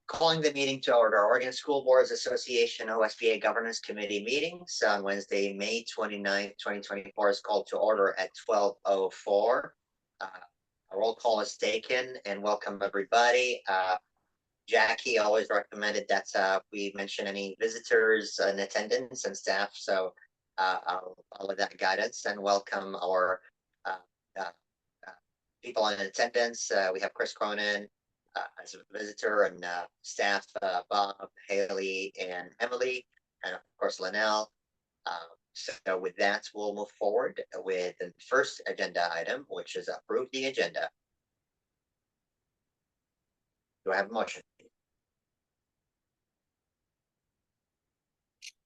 Calling the meeting to order. Oregon School Boards Association OSBA Governance Committee meetings on Wednesday, May 29th, 2024 is called to order at 12:04. A roll call is taken and welcome everybody. Jackie always recommended that we mention any visitors in attendance and staff. So I'll follow that guidance and welcome our people in attendance. We have Chris Cronin as a visitor and staff, Bob, Haley, and Emily, and of course, Linnell. So with that, we'll move forward with the first agenda item, which is approve the agenda. Do I have a motion?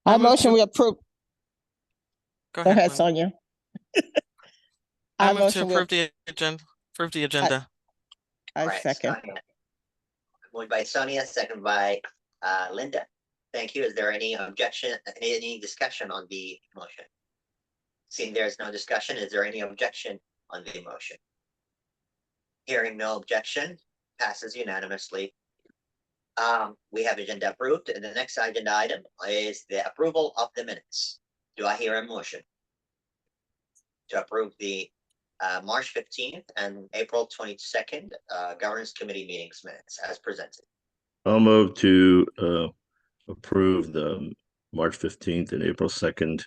I motion we approve. Go Go ahead, Lynn. Sonia. I move to approve the agenda. Approve the agenda. I Right, second. Sonia. Moved by Sonia, second by Linda. Thank you. Is there any objection, any discussion on the motion? Seeing there's no discussion, is there any objection on the motion? Hearing no objection, passes unanimously. We have agenda approved, and the next agenda item is the approval of the minutes. Do I hear a motion to approve the March 15th and April 22nd Governance Committee meetings minutes as presented? I'll move to approve the March 15th and April 2nd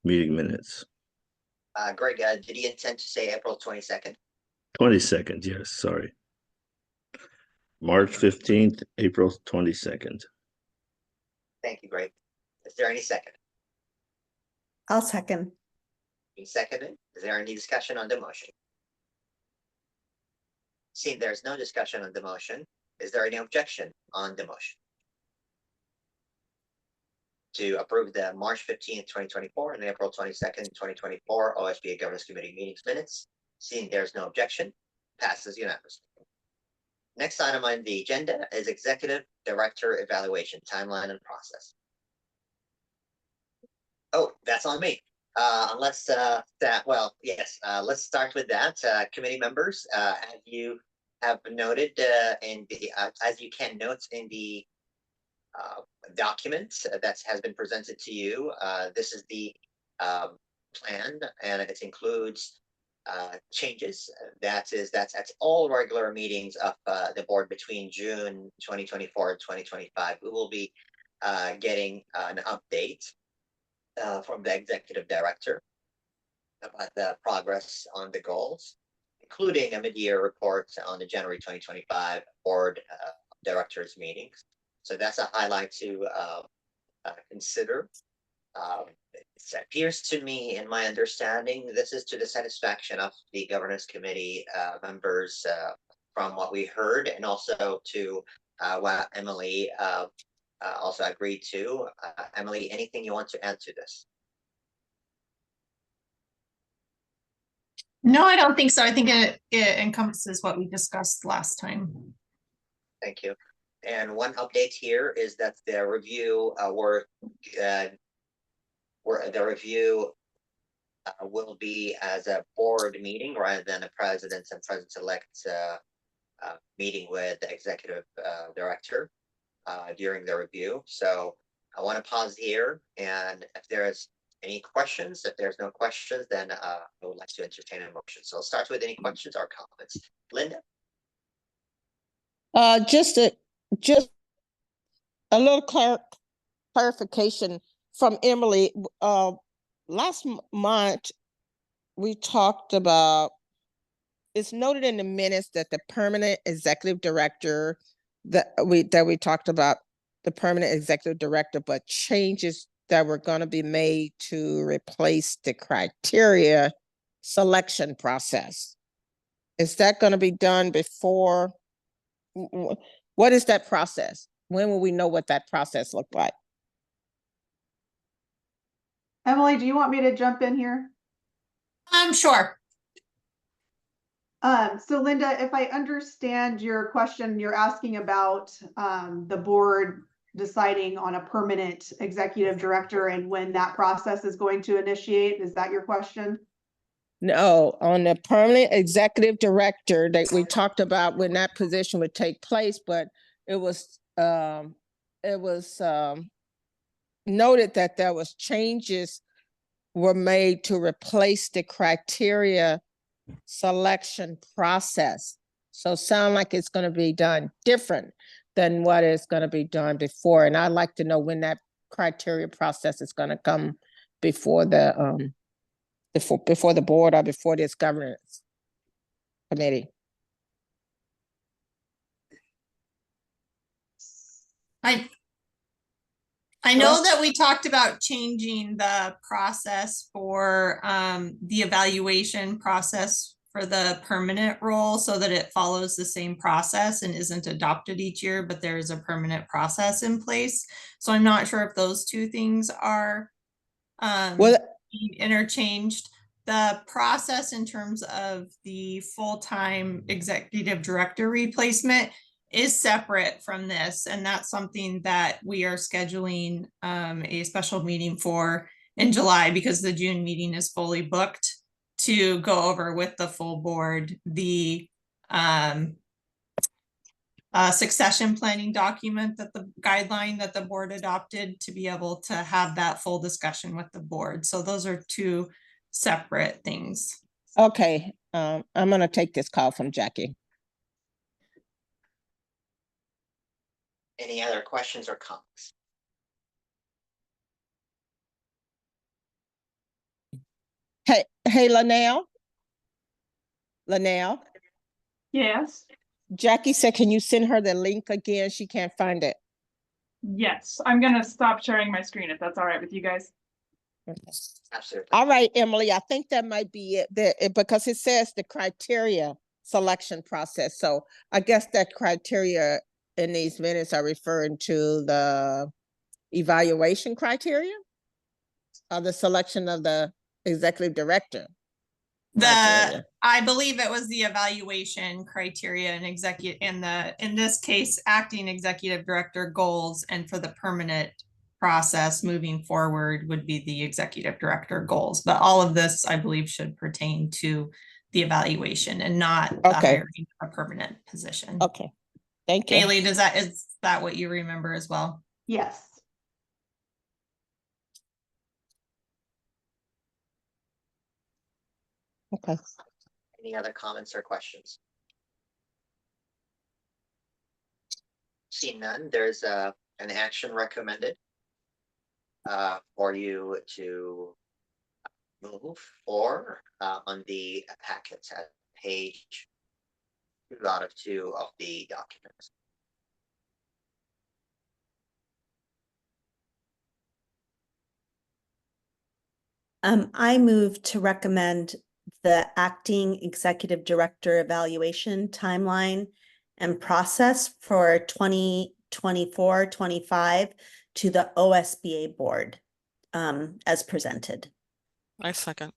meeting minutes. Greg, did you intend to say April 22nd? 22nd, yes, sorry. March 15th, April 22nd. Thank you, Greg. Is there any second? I'll second. Seconded. Is there any discussion on the motion? Seeing there's no discussion on the motion, is there any objection on the motion to approve the March 15th, 2024 and April 22nd, 2024 OSBA Governance Committee meetings minutes? Seeing there's no objection, passes unanimously. Next item on the agenda is Executive Director Evaluation Timeline and Process. Oh, that's on me. Let's start with that. Committee members, as you have noted in the as you can note in the document that has been presented to you, this is the plan, and it includes changes. That's at all regular meetings of the board between June 2024 and 2025. We will be getting an update from the executive director about the progress on the goals, including a mid-year report on the January 2025 board directors meetings. So that's a highlight to consider. It appears to me, in my understanding, this is to the satisfaction of the governance committee members from what we heard, and also to what Emily also agreed to. Emily, anything you want to add to this? No, I don't think so. I think it encompasses what we discussed last time. Thank you. And one update here is that the review the review will be as a board meeting rather than a president and president-elect meeting with the executive director during the review. So I want to pause here, and if there's any questions, if there's no questions, then I would like to entertain a motion. So I'll start with any questions or comments. Linda? Just a little clarification from Emily. Last month, we talked about, it's noted in the minutes that the permanent executive director that we talked about the permanent executive director, but changes that were going to be made to replace the criteria selection process. Is that going to be done before? What is that process? When will we know what that process looked like? Emily, do you want me to jump in here? Sure. So Linda, if I understand your question, you're asking about the board deciding on a permanent executive director and when that process is going to initiate. Is that your question? No, on the permanent executive director that we talked about when that position would take place, but it was it was noted that there was changes were made to replace the criteria selection process. So sound like it's going to be done different than what is going to be done before. And I'd like to know when that criteria process is going to come before the before the board or before this governance committee. I know that we talked about changing the process for the evaluation process for the permanent role so that it follows the same process and isn't adopted each year, but there is a permanent process in place. So I'm not sure if those two things are Well, being interchanged. The process in terms of the full-time executive director replacement is separate from this, and that's something that we are scheduling a special meeting for in July, because the June meeting is fully booked, to go over with the full board the succession planning document, that the guideline that the board adopted, to be able to have that full discussion with the board. So those are two separate things. okay, I'm going to take this call from Jackie. Any other questions or comments? Hey, Linnell? Linnell? Yes, Jackie said, can you send her the link again? She can't find it. yes. I'm gonna stop sharing my screen if that's all right with you guys. Absolutely. All right, Emily, I think that might be it, because it says the criteria selection process. So I guess that criteria in these minutes are referring to the evaluation criteria or the selection of the executive director. criteria. I believe it was the evaluation criteria and in this case, acting executive director goals, and for the permanent process moving forward would be the executive director goals. But all of this, I believe, should pertain to the evaluation and not the Okay. hiring of a permanent position. Okay, thank you. Haley, is that what you remember as well? Yes. Okay. Any other comments or questions? Seeing none, there's an action recommended for you to move or on the packets at page 2 out of 2 of the documents. I move to recommend the acting executive director evaluation timeline and process for 2024-25 to the OSBA board as presented. I second.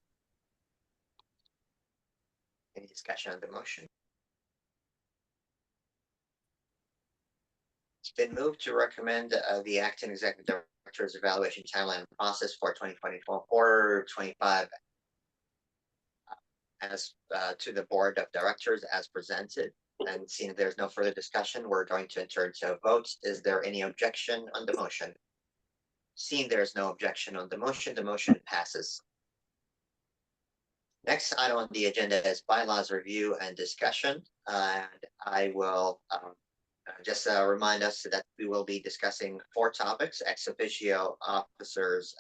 Any discussion on the motion? It's been moved to recommend the acting executive director's evaluation timeline process for 2024-25 as to the board of directors as presented. And seeing there's no further discussion, we're going to enter to a vote. Is there any objection on the motion? Seeing there's no objection on the motion passes. Next item on the agenda is bylaws review and discussion. And I will just remind us that we will be discussing 4 topics: ex officio officers,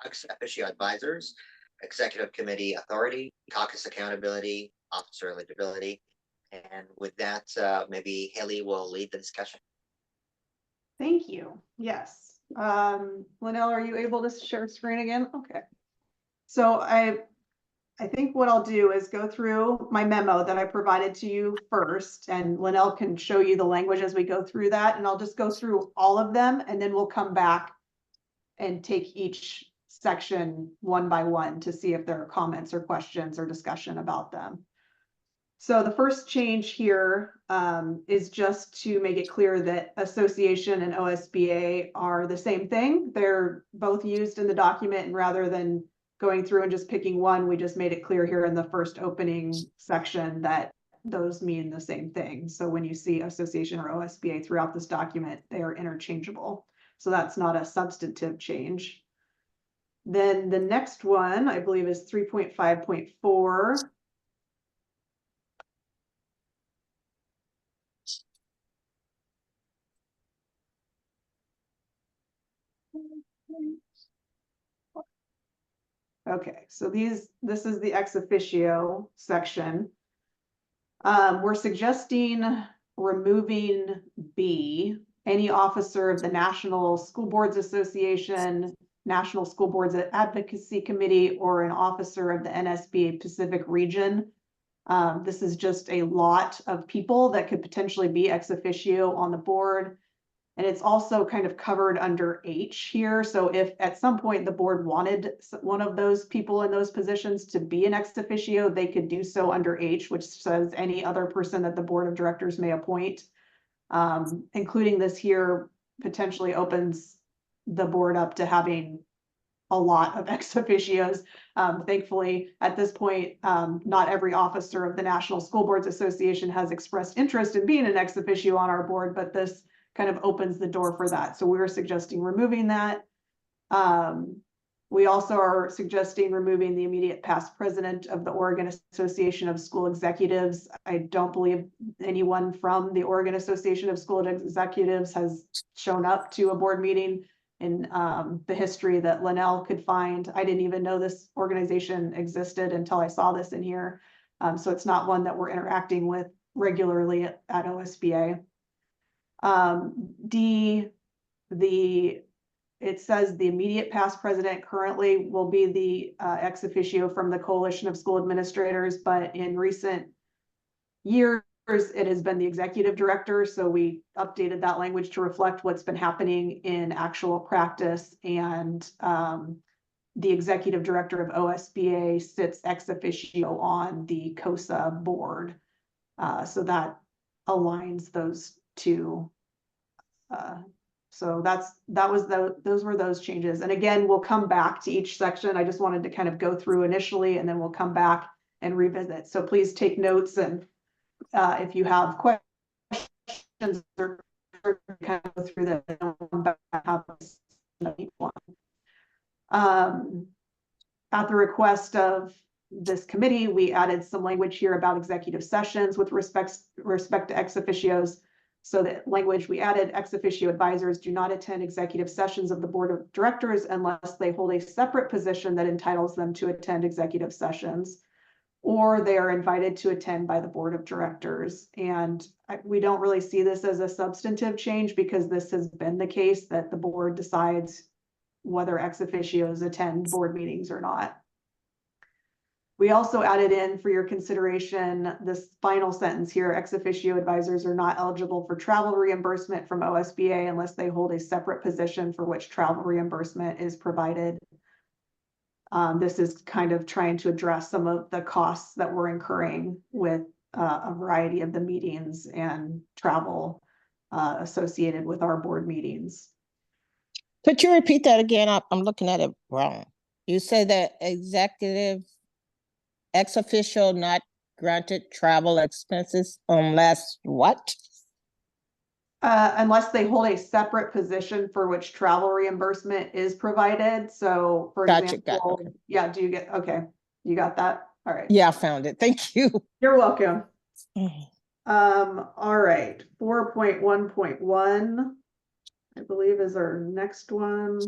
ex officio advisors, executive committee authority, caucus accountability, officer eligibility. And with that, maybe Haley will lead the discussion. Thank you. Yes. Linnell, are you able to share screen again? Okay. So I think what I'll do is go through my memo that I provided to you first, and Linnell can show you the language as we go through that. And I'll just go through all of them, and then we'll come back and take each section one by one to see if there are comments or questions or discussion about them. So the first change here is just to make it clear that association and OSBA are the same thing. They're both used in the document, and rather than going through and just picking one, we just made it clear here in the first opening section that those mean the same thing. So when you see association or OSBA throughout this document, they are interchangeable. So that's not a substantive change. Then the next one, I believe, is 3.5.4. Okay, so this is the ex officio section. We're suggesting removing B, any officer of the National School Boards Association, National School Boards Advocacy Committee, or an officer of the NSBA Pacific Region. This is just a lot of people that could potentially be ex officio on the board. And it's also kind of covered under H here. So if at some point the board wanted one of those people in those positions to be an ex officio, they could do so under H, which says any other person that the board of directors may appoint. Including this here potentially opens the board up to having a lot of ex officios. Thankfully, at this point, not every officer of the National School Boards Association has expressed interest in being an ex officio on our board, but this kind of opens the door for that. So we were suggesting removing that. We also are suggesting removing the immediate past president of the Oregon Association of School Executives. I don't believe anyone from the Oregon Association of School Executives has shown up to a board meeting in the history that Linnell could find. I didn't even know this organization existed until I saw this in here. So it's not one that we're interacting with regularly at OSBA. D, it says the immediate past president currently will be the ex officio from the Coalition of School Administrators, but in recent years, it has been the executive director. So we updated that language to reflect what's been happening in actual practice. And the executive director of OSBA sits ex officio on the COSA board. So that aligns those two. So those were those changes. And again, we'll come back to each section. I just wanted to kind of go through initially, and then we'll come back and revisit. So please take notes, and if you have questions or kind of go through that. At the request of this committee, we added some language here about executive sessions with respect to ex officios. So the language we added, ex officio advisors do not attend executive sessions of the board of directors unless they hold a separate position that entitles them to attend executive sessions, or they are invited to attend by the board of directors. And we don't really see this as a substantive change because this has been the case that the board decides whether ex officios attend board meetings or not. We also added in for your consideration this final sentence here: ex officio advisors are not eligible for travel reimbursement from OSBA unless they hold a separate position for which travel reimbursement is provided. This is kind of trying to address some of the costs that we're incurring with a variety of the meetings and travel associated with our board meetings. Could you repeat that again? I'm looking at it wrong. You say that executive ex officio not granted travel expenses unless what? Unless they hold a separate position for which travel reimbursement is provided. So for example, okay. Yeah, do you get, okay, you got that? All right. Yeah, I found it. Thank you. You're welcome. All right, 4.1.1, I believe is our next one.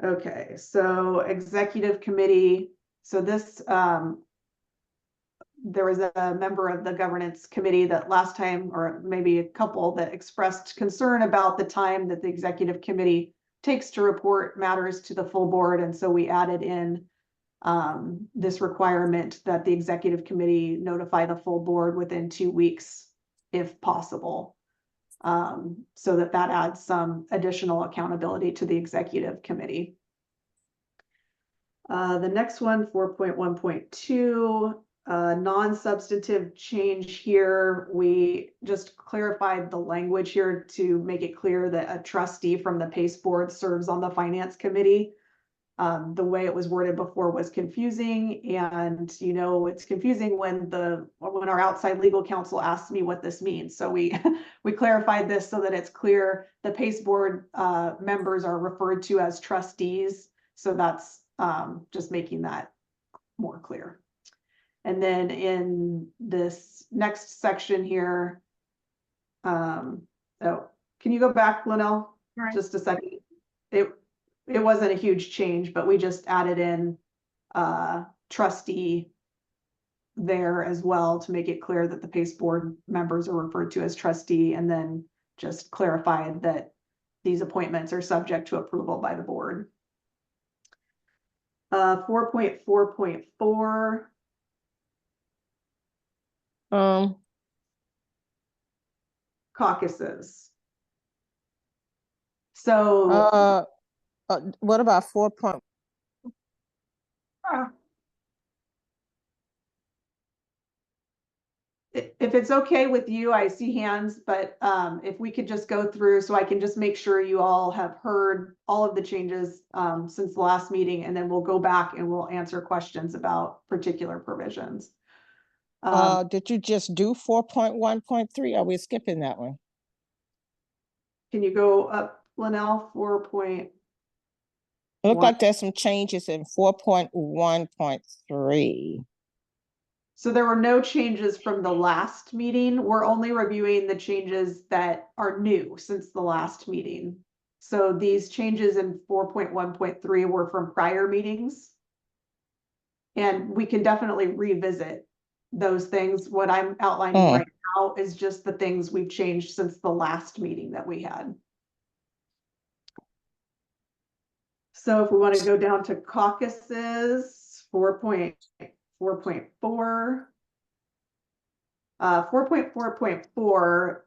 Okay, so executive committee. So this, there was a member of the governance committee that last time, or maybe a couple, that expressed concern about the time that the executive committee takes to report matters to the full board. And so we added in this requirement that the executive committee notify the full board within 2 weeks, if possible. So that adds some additional accountability to the executive committee. The next one, 4.1.2, non-substantive change here. We just clarified the language here to make it clear that a trustee from the PACE board serves on the finance committee. The way it was worded before was confusing, and you know, it's confusing when our outside legal counsel asks me what this means. So we we clarified this so that it's clear. The PACE board members are referred to as trustees. So that's just making that more clear. And then in this next section here, oh, can you go back, Linnell? Right. Just a second. It wasn't a huge change, but we just added in trustee there as well to make it clear that the PACE board members are referred to as trustee, and then just clarified that these appointments are subject to approval by the board. 4.4.4 caucuses. So what about 4. If it's okay with you, I see hands, but if we could just go through so I can just make sure you all have heard all of the changes since the last meeting, and then we'll go back and we'll answer questions about particular provisions. Did you just do 4.1.3? Are we skipping that one? Can you go up, Linnell? 4. It looked like there's some changes in 4.1.3. So there were no changes from the last meeting. We're only reviewing the changes that are new since the last meeting. So these changes in 4.1.3 were from prior meetings. And we can definitely revisit those things. What I'm outlining right now is just the things we've changed since the last meeting that we had. So if we want to go down to caucuses, 4.4.4. 4.4.4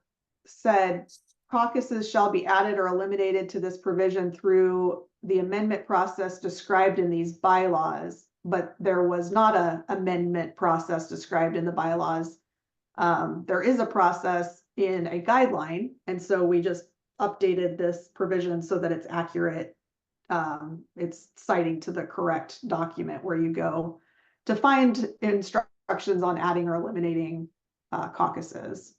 said caucuses shall be added or eliminated to this provision through the amendment process described in these bylaws, but there was not an amendment process described in the bylaws. There is a process in a guideline, and so we just updated this provision so that it's accurate. It's citing to the correct document where you go to find instructions on adding or eliminating caucuses.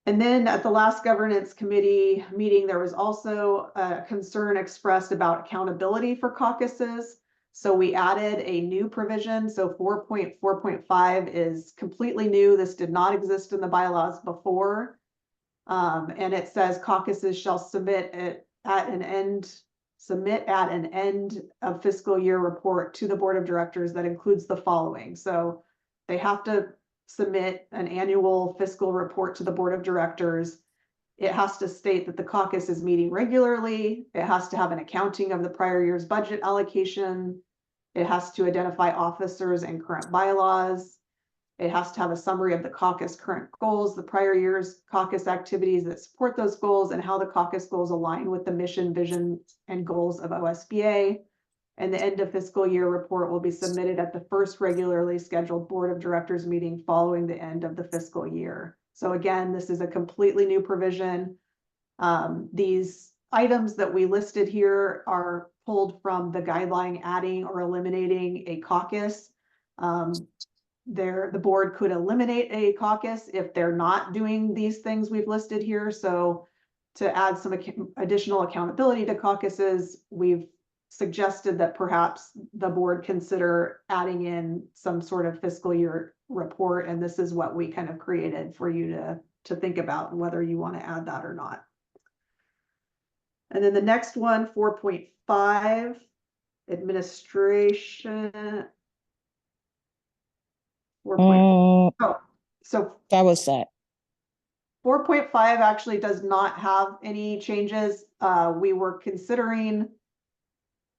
And then at the last governance committee meeting, there was also a concern expressed about accountability for caucuses. So we added a new provision. So 4.4.5 is completely new. This did not exist in the bylaws before. And it says caucuses shall submit at an end of fiscal year report to the board of directors that includes the following. So they have to submit an annual fiscal report to the board of directors. It has to state that the caucus is meeting regularly. It has to have an accounting of the prior year's budget allocation. It has to identify officers and current bylaws. It has to have a summary of the caucus current goals, the prior year's caucus activities that support those goals, and how the caucus goals align with the mission, vision, and goals of OSBA. And the end of fiscal year report will be submitted at the first regularly scheduled board of directors meeting following the end of the fiscal year. So again, this is a completely new provision. These items that we listed here are pulled from the guideline adding or eliminating a caucus. The board could eliminate a caucus if they're not doing these things we've listed here. So to add some additional accountability to caucuses, we've suggested that perhaps the board consider adding in some sort of fiscal year report. And this is what we kind of created for you to think about whether you want to add that or not. And then the next one, 4.5, administration. 4. So that was that. 4.5 actually does not have any changes. We were considering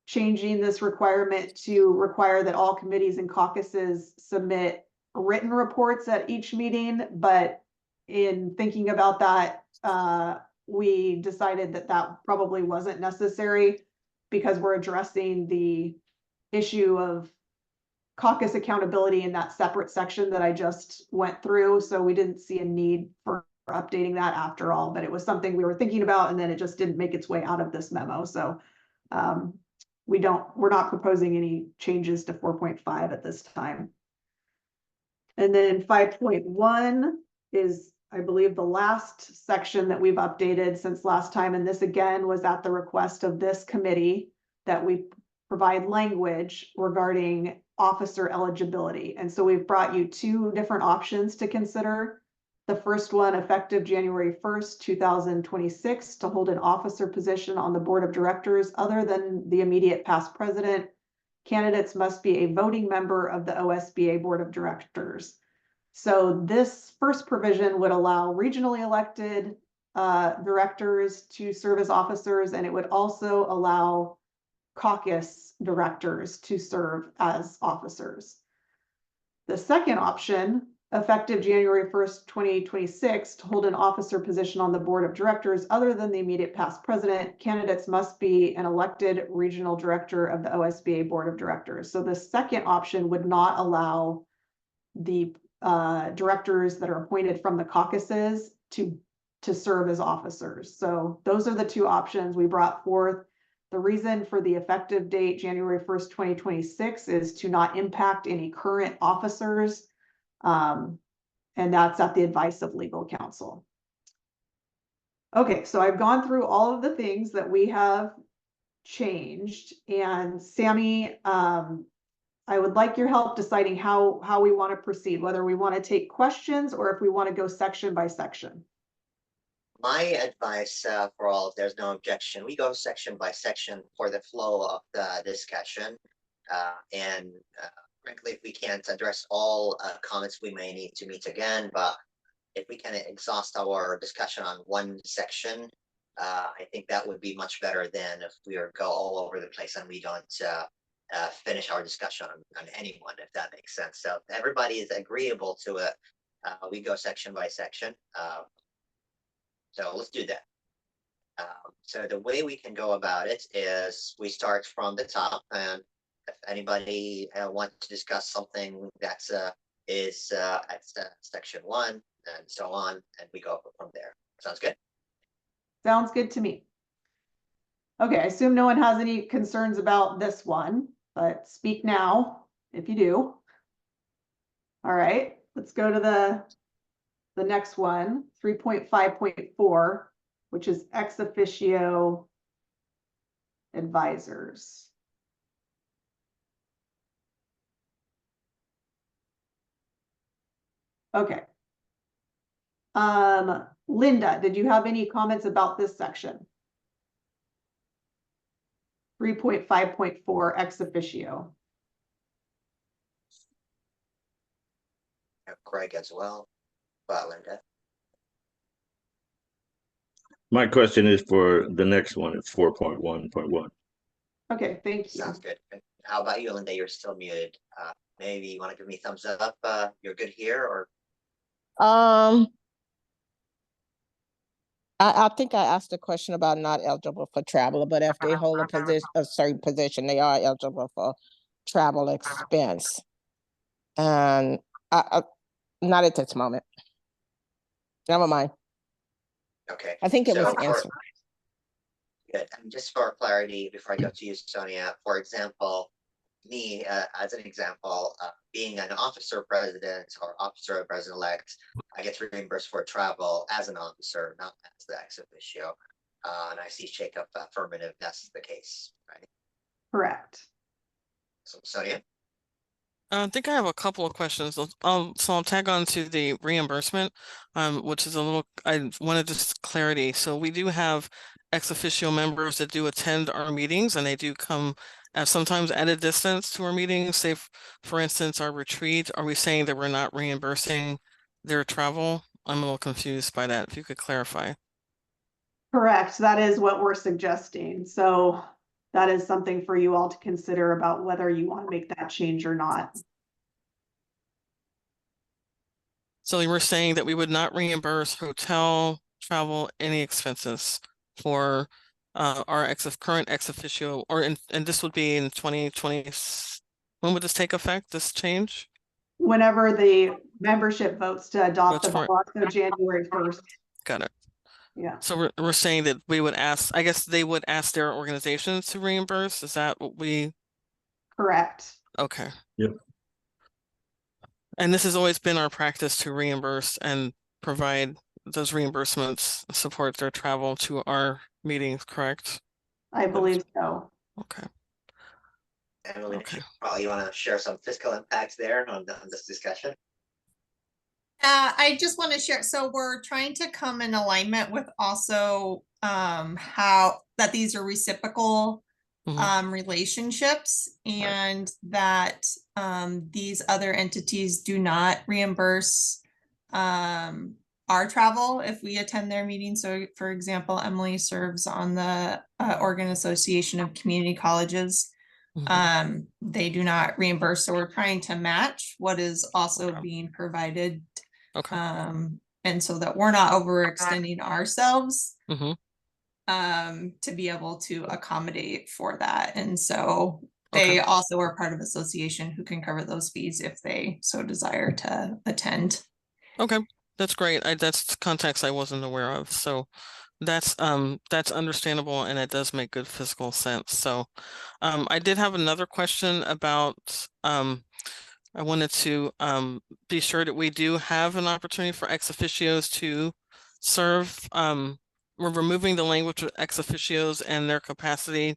changing this requirement to require that all committees and caucuses submit written reports at each meeting. But in thinking about that, we decided that that probably wasn't necessary because we're addressing the issue of caucus accountability in that separate section that I just went through. So we didn't see a need for updating that after all, but it was something we were thinking about, and then it just didn't make its way out of this memo. So we're not proposing any changes to 4.5 at this time. And then 5.1 is, I believe, the last section that we've updated since last time. And this again was at the request of this committee that we provide language regarding officer eligibility. And so we've brought you two different options to consider. The first one, effective January 1st, 2026, to hold an officer position on the board of directors other than the immediate past president. Candidates must be a voting member of the OSBA board of directors. So this first provision would allow regionally elected directors to serve as officers, and it would also allow caucus directors to serve as officers. The second option, effective January 1st, 2026, to hold an officer position on the board of directors other than the immediate past president, candidates must be an elected regional director of the OSBA board of directors. So the second option would not allow the directors that are appointed from the caucuses to serve as officers. So those are the two options we brought forth. The reason for the effective date, January 1st, 2026, is to not impact any current officers. And that's at the advice of legal counsel. Okay, so I've gone through all of the things that we have changed. And Sammy, I would like your help deciding how we want to proceed, whether we want to take questions or if we want to go section by section. My advice for all, if there's no objection, we go section by section for the flow of the discussion. And frankly, if we can't address all comments, we may need to meet again. But if we can exhaust our discussion on one section, I think that would be much better than if we go all over the place and we don't finish our discussion on anyone, if that makes sense. So if everybody is agreeable to it, we go section by section. So let's do that. So the way we can go about it is we start from the top, and if anybody wants to discuss something that's is at section 1 and so on, and we go from there. Sounds good? Sounds good to me. Okay, I assume no one has any concerns about this one, but speak now if you do. All right, let's go to the next one, 3.5.4, which is ex officio advisors. Okay. Linda, did you have any comments about this section? 3.5.4 ex officio. Craig as well. But Linda. My question is for the next one. It's 4.1.1. Okay, thank you. Sounds good. How about you, Linda? You're still muted. Maybe you want to give me a thumbs up. You're good here, or I think I asked a question about not eligible for travel, but if they hold a certain position, they are eligible for travel expense. And I not at this moment. Never mind. okay. I think it was So answered. Good. And just for clarity, before I go to you, Sonia, for example, me as an example, being an officer president or officer president-elect, I get reimbursed for travel as an officer, not as the ex officio. And I see Jacob affirmative, that's the case, right? Correct. So Sonia? I think I have a couple of questions. So I'll tag on to the reimbursement, which is a little, I wanted just clarity. So we do have ex officio members that do attend our meetings, and they do come sometimes at a distance to our meetings. Say, for instance, our retreat. Are we saying that we're not reimbursing their travel? I'm a little confused by that. If you could clarify. Correct. That is what we're suggesting. So that is something for you all to consider about whether you want to make that change or not. So you were saying that we would not reimburse hotel, travel, any expenses for our current ex officio, and this would be in 2020. When would this take effect, this change? Whenever the membership votes to adopt That's the bylaw, so January 1st. Got it. Yeah, So we're saying that we would ask, I guess they would ask their organizations to reimburse. Is that what we, correct. okay. Yep. And this has always been our practice to reimburse and provide those reimbursements, support their travel to our meetings, correct? I believe so. Okay. Emily, Okay. probably you want to share some fiscal impacts there on this discussion? I just want to share, so we're trying to come in alignment with also how that these are reciprocal relationships, and that these other entities do not reimburse our travel if we attend their meetings. So for example, Emily serves on the Oregon Association of Community Colleges. They do not reimburse, so we're trying to match what is also Okay. being provided. Okay. And so that we're not overextending ourselves Mhm. to be able to accommodate for that. And so they Okay. also are part of association who can cover those fees if they so desire to attend. Okay, that's great. That's context I wasn't aware of. So that's understandable, and it does make good fiscal sense. So I did have another question about I wanted to be sure that we do have an opportunity for ex officios to serve. We're removing the language of ex officios and their capacity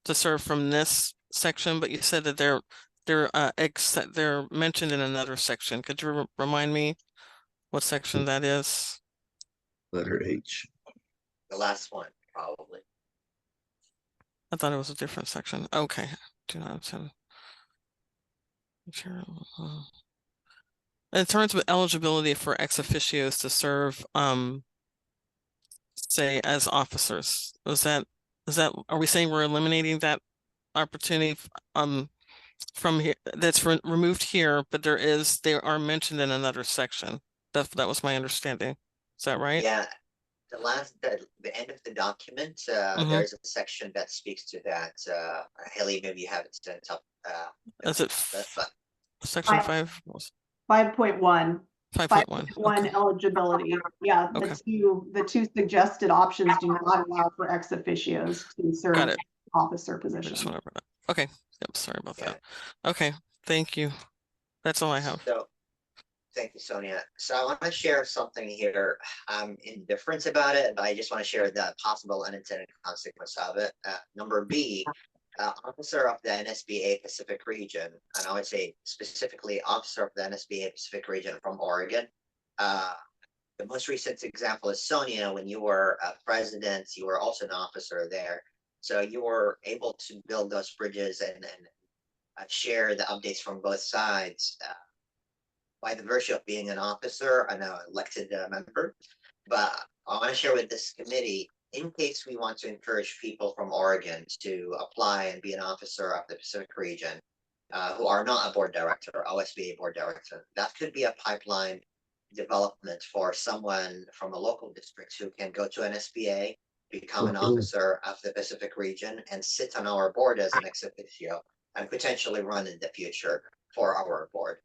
to serve from this section, but you said that they're mentioned in another section. Could you remind me what section that is? Letter H. The last one, probably. I thought it was a different section. Okay. Do not attend. In terms of eligibility for ex officios to serve, say as officers, are we saying we're eliminating that opportunity from here, that's removed here, but they are mentioned in another section? That was my understanding. Is that right? Yeah, the end of the document, Mhm. there's a section that speaks to that. Haley, maybe you have it sent up. Is it But section Five- 5? 5.1. 5.1. 5.1 Okay. eligibility. Yeah, Okay. the two suggested options do not allow for ex officios to Got serve it. officer I just positions. want to. Okay. Yep. Sorry about Yeah. that. Okay. Thank you. That's all I have. So, thank you, Sonia. So I want to share something here. I'm indifferent about it, but I just want to share the possible unintended consequence of it. Number B, officer of the NSBA Pacific region, and I would say specifically officer of the NSBA Pacific region from Oregon. The most recent example is Sonia. When you were president, you were also an officer there. So you were able to build those bridges and share the updates from both sides by the virtue of being an officer and an elected member. But I want to share with this committee, in case we want to encourage people from Oregon to apply and be an officer of the Pacific region, who are not a board director or OSBA board director, that could be a pipeline development for someone from a local district who can go to an SBA, become an officer of the Pacific region, and sit on our board as an ex officio and potentially run in the future for our board.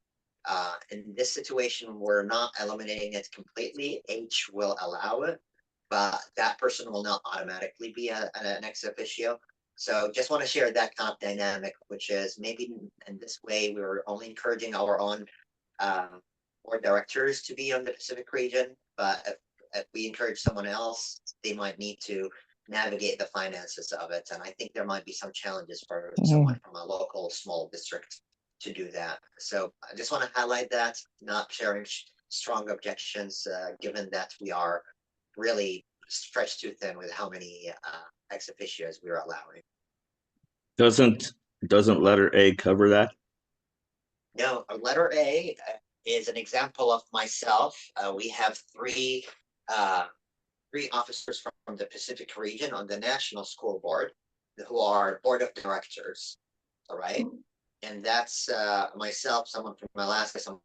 In this situation, we're not eliminating it completely. H will allow it, but that person will not automatically be an ex officio. So just want to share that kind of dynamic, which is maybe in this way, we were only encouraging our own board directors to be on the Pacific region, but if we encourage someone else, they might need to navigate the finances of it. And I think there might be some challenges for someone from a local small district to do that. So I just want to highlight that, not sharing strong objections, given that we are really stretched too thin with how many ex officios we're allowing. Doesn't letter A cover that? No, letter A is an example of myself. We have three officers from the Pacific region on the National School Board who are board of directors. All right. And that's myself, someone from Alaska, someone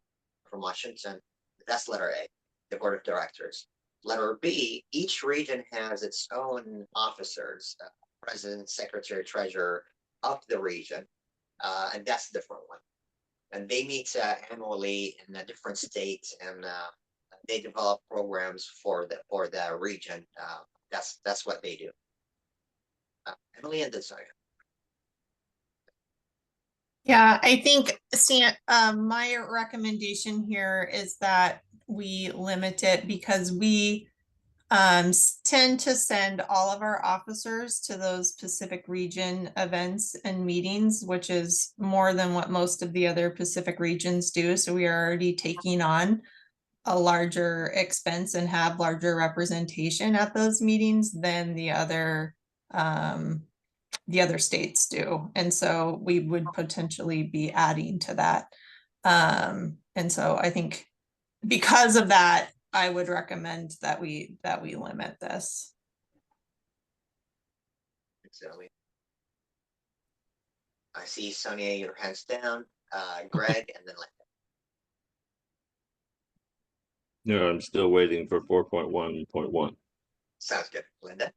from Washington. That's letter A, the board of directors. Letter B, each region has its own officers, president, secretary, treasurer of the region. And that's a different one. And they meet annually in a different state and they develop programs for the region. That's what they do. Emily and Desire. Yeah, I think my recommendation here is that we limit it because we tend to send all of our officers to those Pacific region events and meetings, which is more than what most of the other Pacific regions do. So we are already taking on a larger expense and have larger representation at those meetings than the other states do. And so we would potentially be adding to that. And so I think because of that, I would recommend that we limit this. I see Sonia, your hands down, Greg, and then Linda. No, I'm still waiting for 4.1.1. Sounds good. Linda,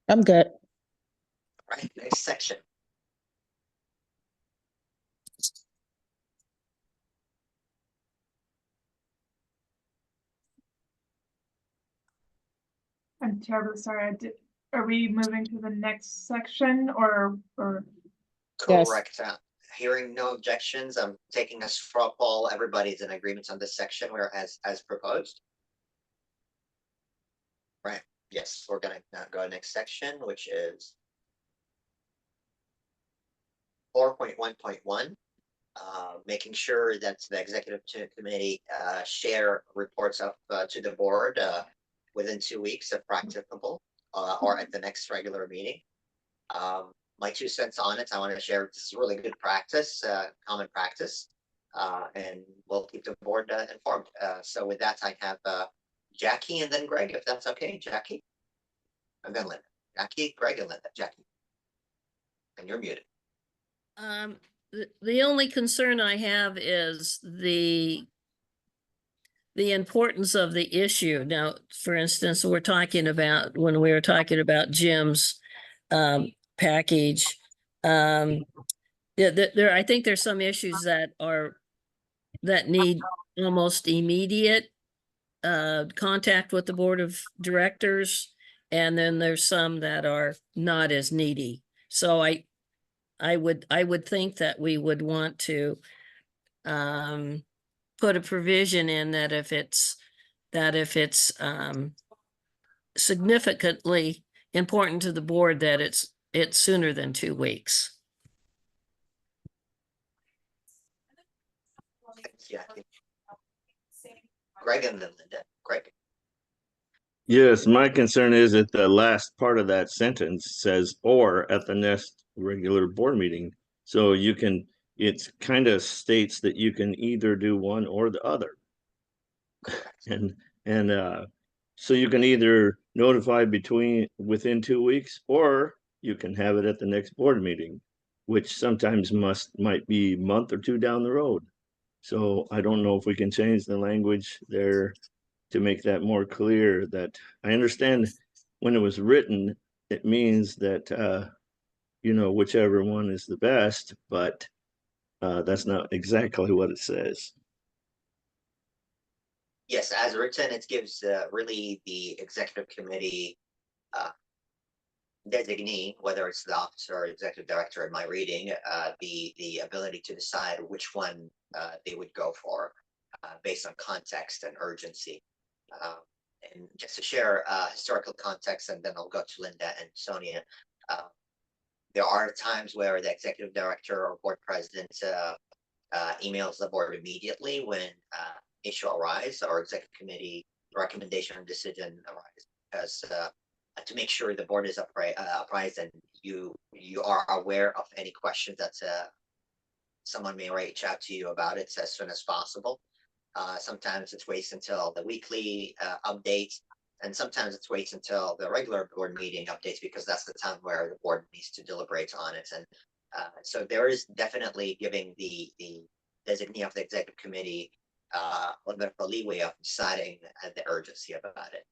I'm good. right, next section. I'm terribly sorry. Are we moving to the next section or? Yes. Correct. Hearing no objections, I'm taking a straw poll. Everybody's in agreement on this section where as proposed. Right. Yes, we're gonna now go next section, which is 4.1.1. Making sure that the executive committee share reports up to the board within 2 weeks if practicable, or at the next regular meeting. My 2 cents on it, I want to share, this is really good practice, common practice, and we'll keep the board informed. So with that, I have Jackie and then Greg, if that's okay. Jackie, and then Linda. Jackie, Greg, and Linda. Jackie, and you're muted. The only concern I have is the importance of the issue. Now, for instance, when we were talking about Jim's package, I think there's some issues that need almost immediate contact with the board of directors, and then there's some that are not as needy. So I would think that we would want to put a provision in that if it's significantly important to the board, that it's sooner than 2 weeks. Jackie. Greg and then Linda. Greg. Yes, my concern is that the last part of that sentence says, or at the next regular board meeting. So it kind of states that you can either do one or the other. And so you can either notify within 2 weeks, or you can have it at the next board meeting, which sometimes might be a month or 2 down the road. So I don't know if we can change the language there to make that more clear. That I understand when it was written, it means that whichever one is the best, but that's not exactly what it says. Yes, as written, it gives really the executive committee designee, whether it's the officer or executive director in my reading, the ability to decide which one they would go for based on context and urgency. And just to share historical context, and then I'll go to Linda and Sonia. There are times where the executive director or board president emails the board immediately when issue arise or executive committee recommendation or decision arise, because to make sure the board is apprised and you are aware of any questions that someone may reach out to you about it as soon as possible. Sometimes it waits until the weekly update, and sometimes it waits until the regular board meeting updates, because that's the time where the board needs to deliberate on it. And so there is definitely giving the designee of the executive committee a little bit of a leeway of deciding the urgency about it,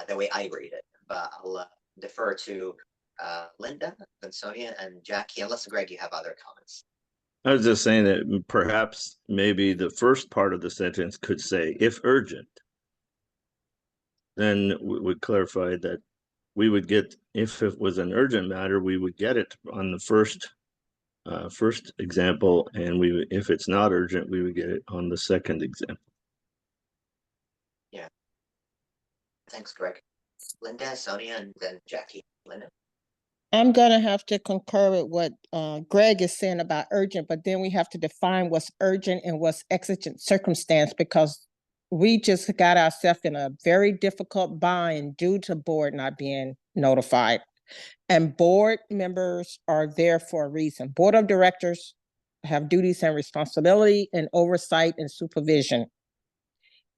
the way I read it. But I'll defer to Linda and Sonia and Jackie, unless Greg, you have other comments. I was just saying that perhaps maybe the first part of the sentence could say, if urgent. then we would clarify that we would get, if it was an urgent matter, we would get it on the first example, and if it's not urgent, we would get it on the second example. Thanks, Greg. Linda, Sonia, and then Jackie. Linda? I'm gonna have to concur with what Greg is saying about urgent, but then we have to define what's urgent and what's exigent circumstance, because we just got ourselves in a very difficult bind due to board not being notified. And board members are there for a reason. Board of directors have duties and responsibility and oversight and supervision.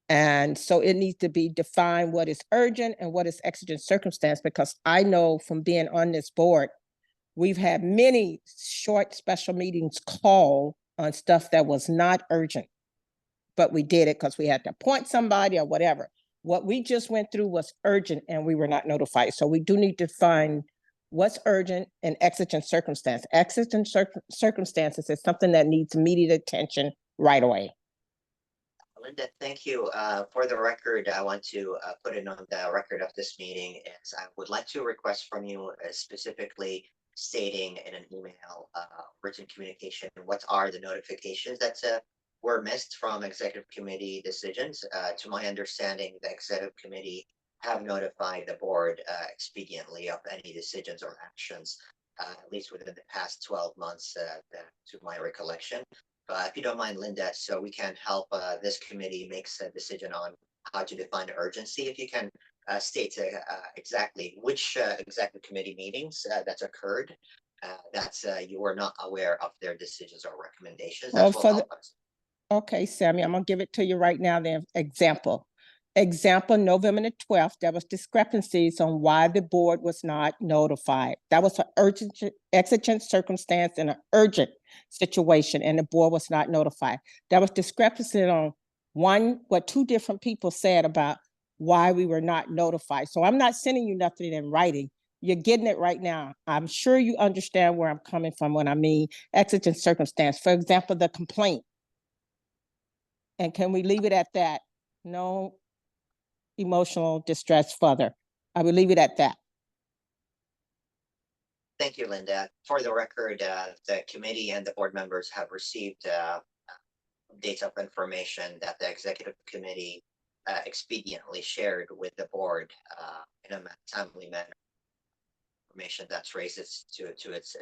And so it needs to be defined what is urgent and what is exigent circumstance, because I know from being on this board, we've had many short special meetings called on stuff that was not urgent. But we did it because we had to appoint somebody or whatever. What we just went through was urgent and we were not notified. So we do need to find what's urgent and exigent circumstance. Exigent circumstances is something that needs immediate attention right away. Linda, thank you. For the record, I want to put it on the record of this meeting is I would like to request from you specifically stating in an email, written communication, what are the notifications that were missed from executive committee decisions. To my understanding, the executive committee have notified the board expediently of any decisions or actions, at least within the past 12 months, to my recollection. If you don't mind, Linda, so we can help this committee makes a decision on how to define urgency. If you can state exactly which executive committee meetings that's occurred, that's you were not aware of their decisions or recommendations. That will help us. Okay, Sammy, I'm gonna give it to you right now. Then example, November the 12th, there was discrepancies on why the board was not notified. That was an urgent, exigent circumstance and an urgent situation, and the board was not notified. There was discrepancy on what two different people said about why we were not notified. So I'm not sending you nothing in writing. You're getting it right now. I'm sure you understand where I'm coming from when I mean exigent circumstance. For example, the complaint. And can we leave it at that? No emotional distress further. I will leave it at that. Thank you, Linda. For the record, the committee and the board members have received data of information that the executive committee expediently shared with the board in a timely manner. Information that's raised to its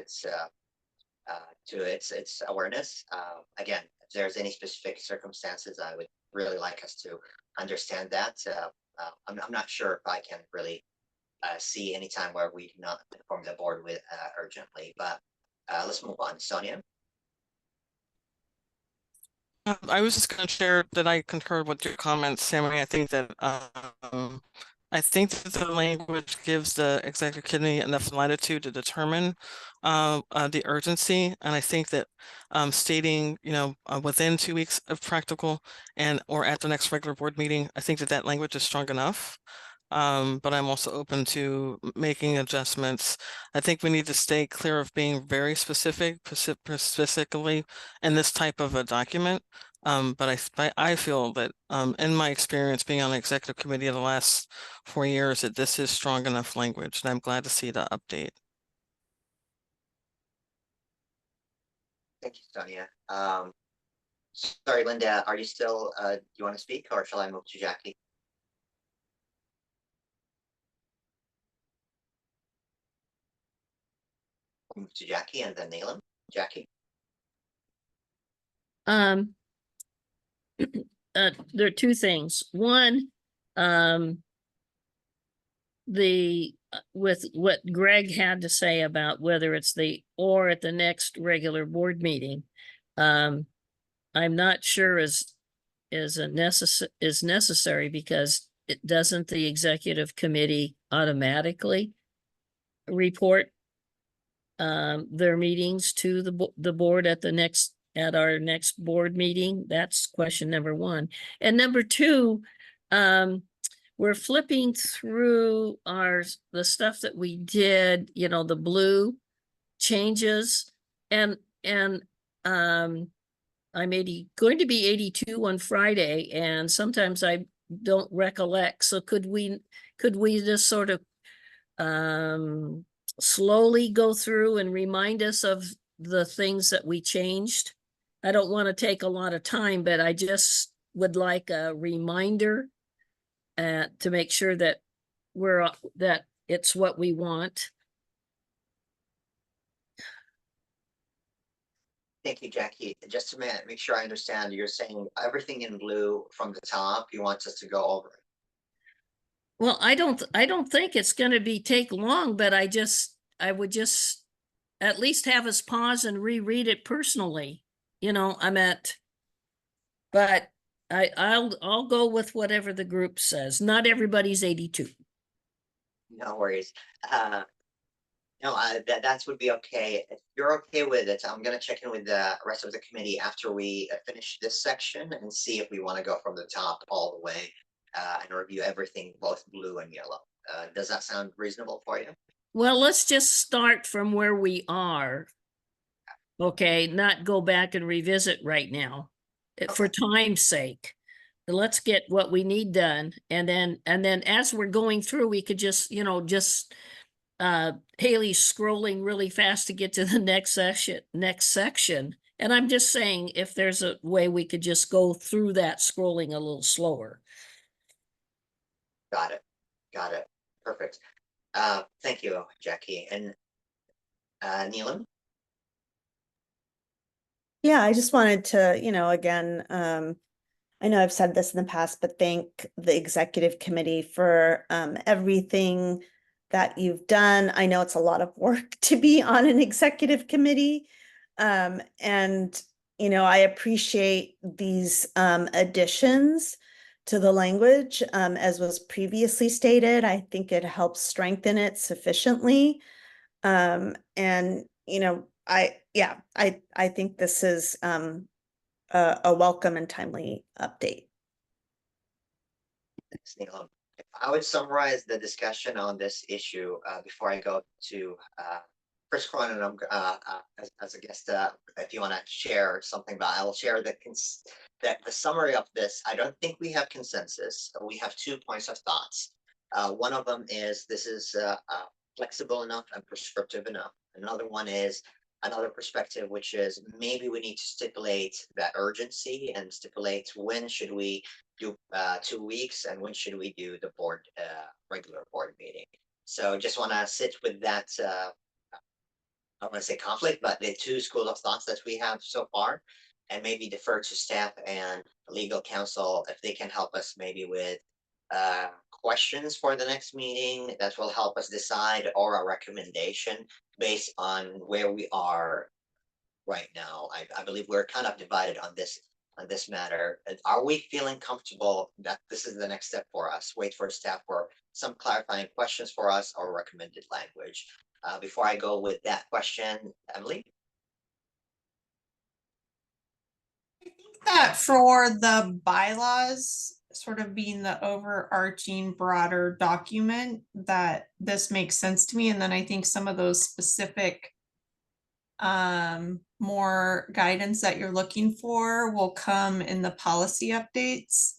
awareness. Again, if there's any specific circumstances, I would really like us to understand that. I'm not sure if I can really see any time where we did not inform the board with urgently, but let's move on. Sonia? I was just going to share that I concur with your comments, Sammy. I think that the language gives the executive committee enough latitude to determine the urgency, and I think that stating, within 2 weeks of practical or at the next regular board meeting, I think that language is strong enough. But I'm also open to making adjustments. I think we need to stay clear of being very specifically in this type of a document. But I feel that in my experience being on the executive committee of the last 4 years, that this is strong enough language, and I'm glad to see the update. Thank you, Sonia. Sorry, Linda, are you still, do you want to speak, or shall I move to Jackie? Move to Jackie and then Neelam. Jackie? There are two things. One, with what Greg had to say about whether it's or at the next regular board meeting, I'm not sure is necessary, because it doesn't the executive committee automatically report their meetings to the board at our next board meeting? That's question number one. And number two, we're flipping through the stuff that we did, the blue changes, and I'm going to be 82 on Friday, and sometimes I don't recollect. So could we just sort of slowly go through and remind us of the things that we changed? I don't want to take a lot of time, but I just would like a reminder to make sure that that it's what we want. Thank you, Jackie. Just to make sure I understand, you're saying everything in blue from the top, you want us to go over it. Well, I don't think it's going to take long, but I would just at least have us pause and reread it personally. You know, but I'll go with whatever the group says. Not everybody's 82. No worries. No, that would be okay. If you're okay with it, I'm gonna check in with the rest of the committee after we finish this section and see if we want to go from the top all the way and review everything, both blue and yellow. Does that sound reasonable for you? Well, let's just start from where we are. Okay, not go back and revisit right now for time's sake. Let's get what we need done. And then as we're going through, we could just, Haley's scrolling really fast to get to the next section. And I'm just saying, if there's a way we could just go through that scrolling a little slower. Got it. Got it. Perfect. Thank you, Jackie. And Neelam? Yeah, I just wanted to, again, I know I've said this in the past, but thank the executive committee for everything that you've done. I know it's a lot of work to be on an executive committee. And, I appreciate these additions to the language, as was previously stated. I think it helps strengthen it sufficiently. And, I think this is a welcome and timely update. Thanks, Neelam. If I would summarize the discussion on this issue before I go to Chris Cronin as a guest, if you want to share something about, I will share the summary of this. I don't think we have consensus. We have 2 points of thoughts. One of them is this is flexible enough and prescriptive enough. Another one is another perspective, which is maybe we need to stipulate that urgency and stipulate when should we do 2 weeks and when should we do the board regular board meeting. So just want to sit with that. I don't want to say conflict, but the 2 schools of thoughts that we have so far, and maybe defer to staff and legal counsel if they can help us maybe with questions for the next meeting that will help us decide, or a recommendation based on where we are right now. I believe we're kind of divided on this matter. Are we feeling comfortable that this is the next step for us? Wait for staff for some clarifying questions for us or recommended language. Before I go with that question, Emily? I think that for the bylaws sort of being the overarching broader document, that this makes sense to me. And then I think some of those specific more guidance that you're looking for will come in the policy updates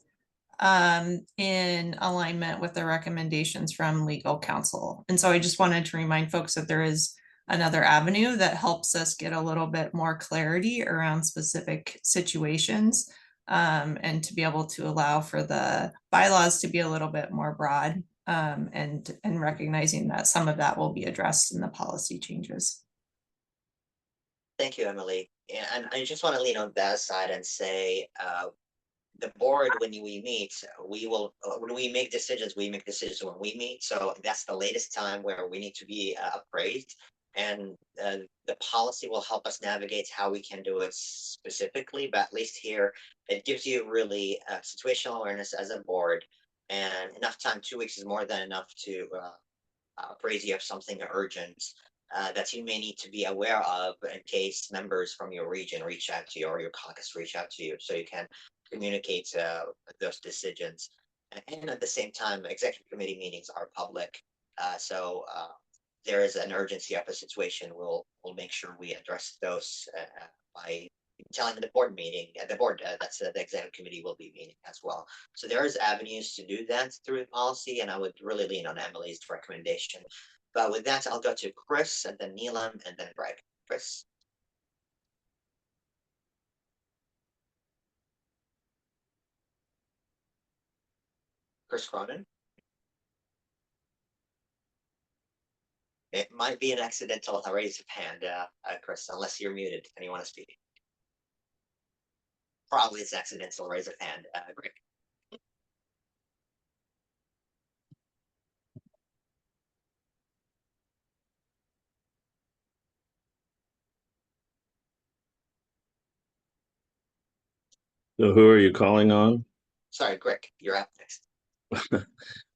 in alignment with the recommendations from legal counsel. And so I just wanted to remind folks that there is another avenue that helps us get a little bit more clarity around specific situations, and to be able to allow for the bylaws to be a little bit more broad, and recognizing that some of that will be addressed in the policy changes. Thank you, Emily. And I just want to lean on that side and say, the board, when we meet, when we make decisions when we meet. So that's the latest time where we need to be appraised. And the policy will help us navigate how we can do it specifically, but at least here, it gives you really situational awareness as a board, and enough time. 2 weeks is more than enough to appraise you of something urgent that you may need to be aware of in case members from your region reach out to you or your caucus reach out to you, so you can communicate those decisions. And at the same time, executive committee meetings are public, so there is an urgency of a situation. We'll make sure we address those by telling the board meeting, the board, that's the executive committee will be meeting as well. So there's avenues to do that through policy, and I would really lean on Emily's recommendation. But with that, I'll go to Chris and then Neelam and then Greg. Chris. Chris Cronin. It might be an accidental raise of hand, Chris, unless you're muted and you want to speak. Probably it's accidental raise of hand, Greg. So who are you calling on? Sorry, Greg, you're up next.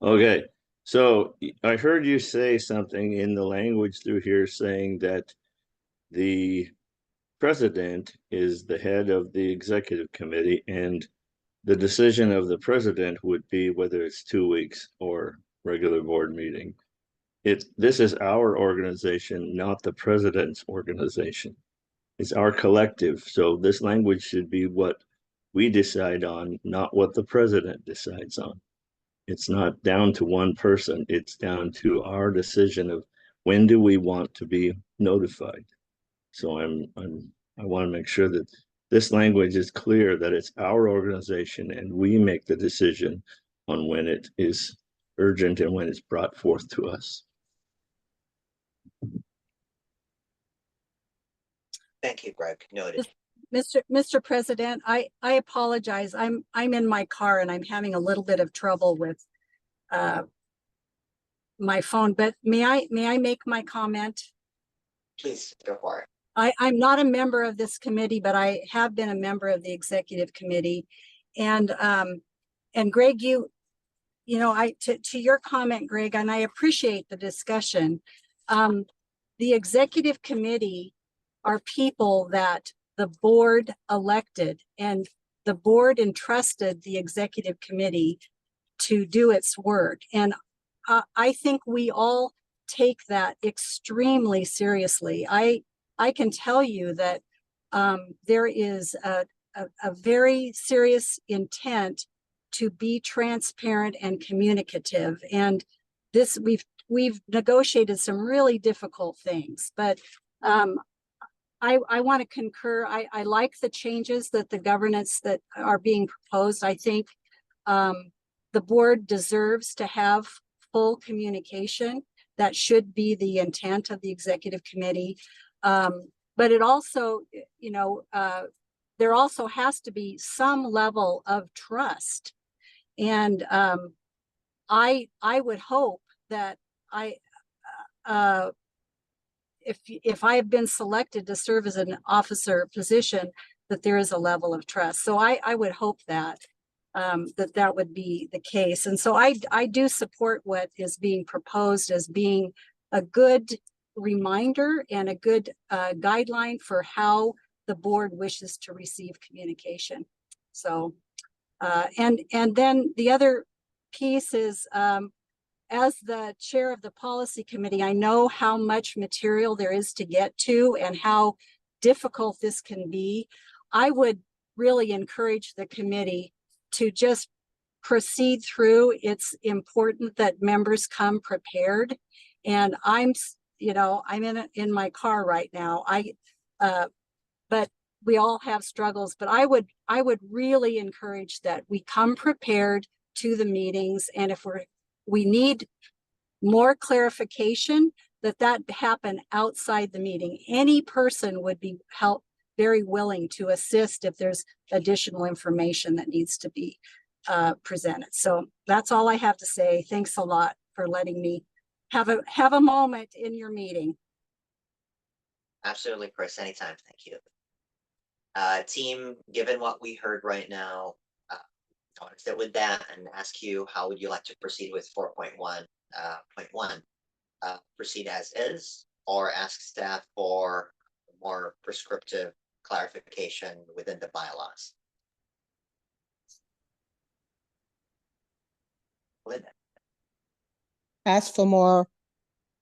Okay, so I heard you say something in the language through here saying that the president is the head of the executive committee, and the decision of the president would be whether it's 2 weeks or regular board meeting. This is our organization, not the president's organization. It's our collective. So this language should be what we decide on, not what the president decides on. It's not down to one person. It's down to our decision of when do we want to be notified. So I want to make sure that this language is clear that it's our organization and we make the decision on when it is urgent and when it's brought forth to us. Thank you, Greg. Noted. Mr. President, I apologize. I'm in my car and I'm having a little bit of trouble with my phone, but may I make my comment? Please go for it. I'm not a member of this committee, but I have been a member of the executive committee. And Greg, to your comment, Greg, and I appreciate the discussion. The executive committee are people that the board elected, and the board entrusted the executive committee to do its work. And I think we all take that extremely seriously. I can tell you that there is a very serious intent to be transparent and communicative. And this, we've negotiated some really difficult things, but I want to concur. I like the changes that the governance that are being proposed. I think the board deserves to have full communication. That should be the intent of the executive committee. But it also, there also has to be some level of trust. And I would hope that if I have been selected to serve as an officer position, that there is a level of trust. So I would hope that that would be the case. And so I do support what is being proposed as being a good reminder and a good guideline for how the board wishes to receive communication. So, and then the other piece is, as the chair of the policy committee, I know how much material there is to get to and how difficult this can be. I would really encourage the committee to just proceed through. It's important that members come prepared. And I'm in my car right now. But we all have struggles, but I would really encourage that we come prepared to the meetings. And if we need more clarification, that happen outside the meeting. Any person would be very willing to assist if there's additional information that needs to be presented. So that's all I have to say. Thanks a lot for letting me have a moment in your meeting. Absolutely, Chris. Anytime. Thank you. Team, given what we heard right now, I want to sit with that and ask you, how would you like to proceed with 4.1.1? Proceed as is, or ask staff for more prescriptive clarification within the bylaws? Linda. Ask for more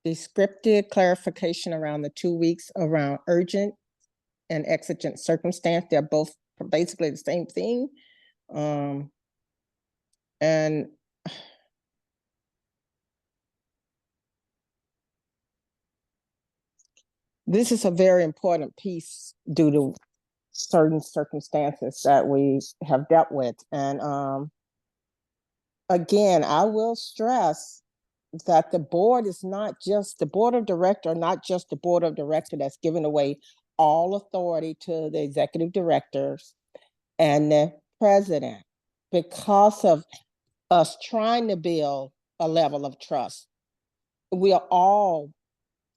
descriptive clarification around the 2 weeks around urgent and exigent circumstance. They're both basically the same thing. And this is a very important piece due to certain circumstances that we have dealt with. And again, I will stress that the board is not just the board of director, not just the board of director that's given away all authority to the executive directors and the president because of us trying to build a level of trust. We are all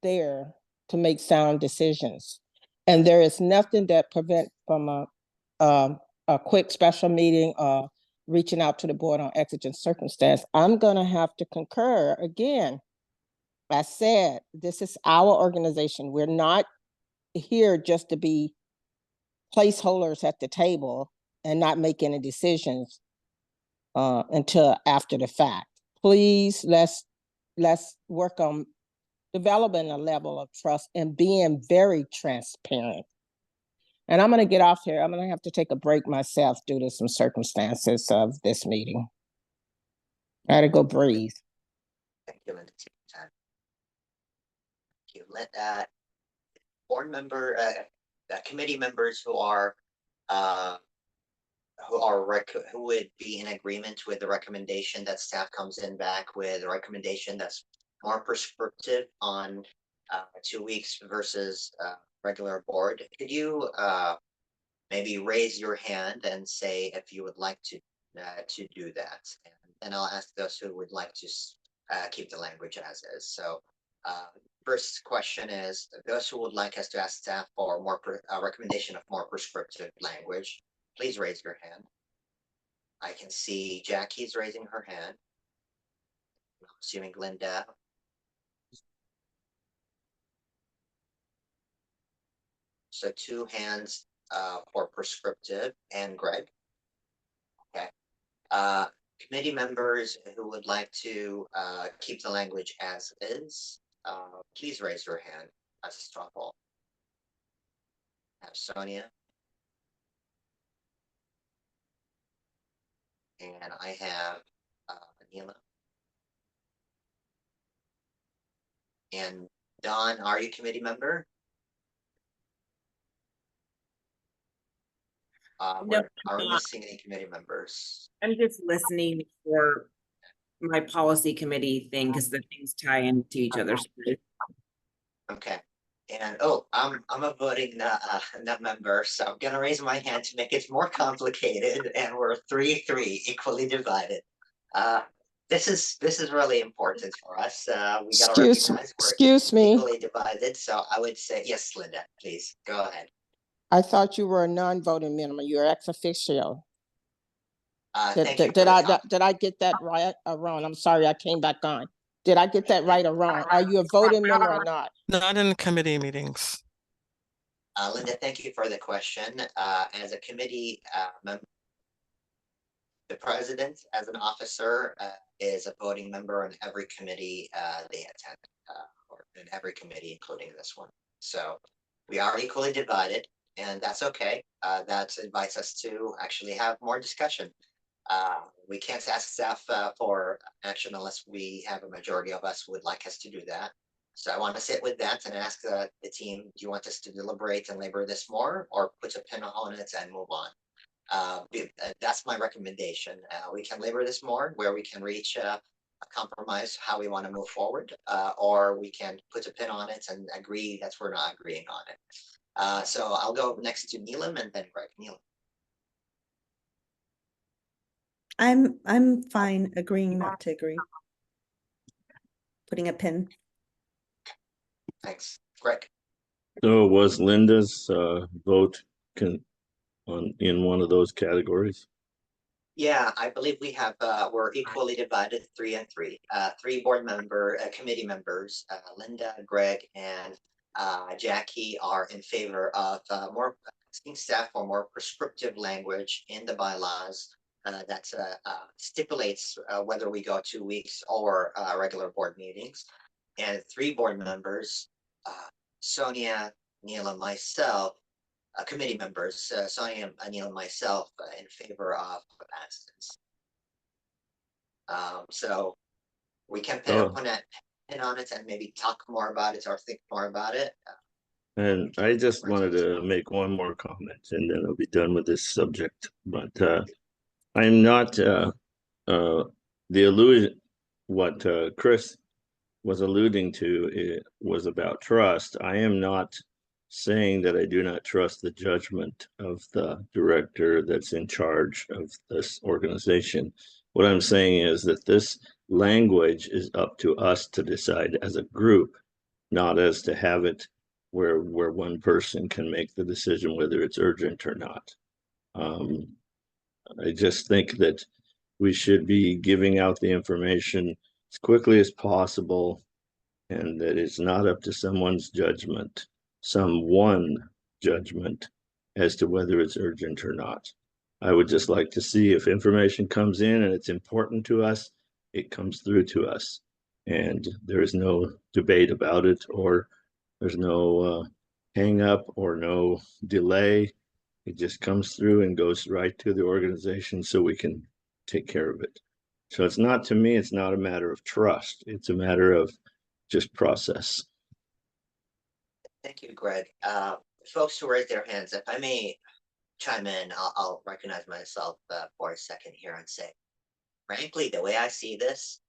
there to make sound decisions. And there is nothing that prevents from a quick special meeting or reaching out to the board on exigent circumstance. I'm gonna have to concur again. I said, this is our organization. We're not here just to be placeholders at the table and not make any decisions until after the fact. Please, let's work on developing a level of trust and being very transparent. And I'm going to get off here. I'm going to have to take a break myself due to some circumstances of this meeting. I had to go breathe. Thank you, Linda. Thank you. Let board member, committee members who would be in agreement with the recommendation that staff comes in back with a recommendation that's more prescriptive on 2 weeks versus regular board. Could you maybe raise your hand and say if you would like to do that? And I'll ask those who would like to keep the language as is. So first question is, those who would like us to ask staff for more recommendation of more prescriptive language, please raise your hand. I can see Jackie's raising her hand. I'm assuming Linda. So 2 hands for prescriptive and Greg. Okay. Committee members who would like to keep the language as is, please raise your hand as a straw poll. I have Sonia. And I have Anila. And Don, are you committee member? No, are we missing any committee members? I'm just listening for my policy committee thing because the things tie into each other. Okay. And I'm a voting not member, so I'm gonna raise my hand to make it more complicated, and we're 3-3 equally divided. This is really important for us. We gotta recognize Excuse we're me. equally divided. So I would say yes, Linda, please go ahead. I thought you were a non-voting member. You're ex officio. Thank you. Did I get that right or wrong? I'm sorry, I came back on. Did I get that right or wrong? Are you a voting member or not? Not in committee meetings. Linda, thank you for the question. As a committee member, the president, as an officer, is a voting member on every committee they attend, or in every committee, including this one. So we are equally divided, and that's okay. That invites us to actually have more discussion. We can't ask staff for action unless we have a majority of us who would like us to do that. So I want to sit with that and ask the team, do you want us to deliberate and labor this more, or put a pin on it and move on? That's my recommendation. We can labor this more, where we can reach a compromise how we want to move forward, or we can put a pin on it and agree that we're not agreeing on it. So I'll go next to Neelam and then Greg. Neelam. I'm fine agreeing not to agree. Putting a pin. Thanks, Greg. So was Linda's vote in one of those categories? Yeah, I believe we have, we're equally divided 3-3. 3 board member, committee members, Linda, Greg, and Jackie are in favor of more asking staff for more prescriptive language in the bylaws that stipulates whether we go 2 weeks or regular board meetings. And 3 board members, Sonia, Neil, and myself, committee members, Sonia, Anil, and myself, in favor of absence. So we can Oh. pin on it and maybe talk more about it or think more about it. And I just wanted to make one more comment and then I'll be done with this subject. But I'm not the illusion, what Chris was alluding to, it was about trust. I am not saying that I do not trust the judgment of the director that's in charge of this organization. What I'm saying is that this language is up to us to decide as a group, not as to have it where one person can make the decision whether it's urgent or not. I just think that we should be giving out the information as quickly as possible, and that it's not up to someone's judgment as to whether it's urgent or not. I would just like to see if information comes in and it's important to us, it comes through to us. And there is no debate about it, or there's no hang up or no delay. It just comes through and goes right to the organization so we can take care of it. So it's not, to me, it's not a matter of trust. It's a matter of just process. Thank you, Greg. Folks who raise their hands, if I may chime in, I'll recognize myself for a second here and say, frankly, the way I see this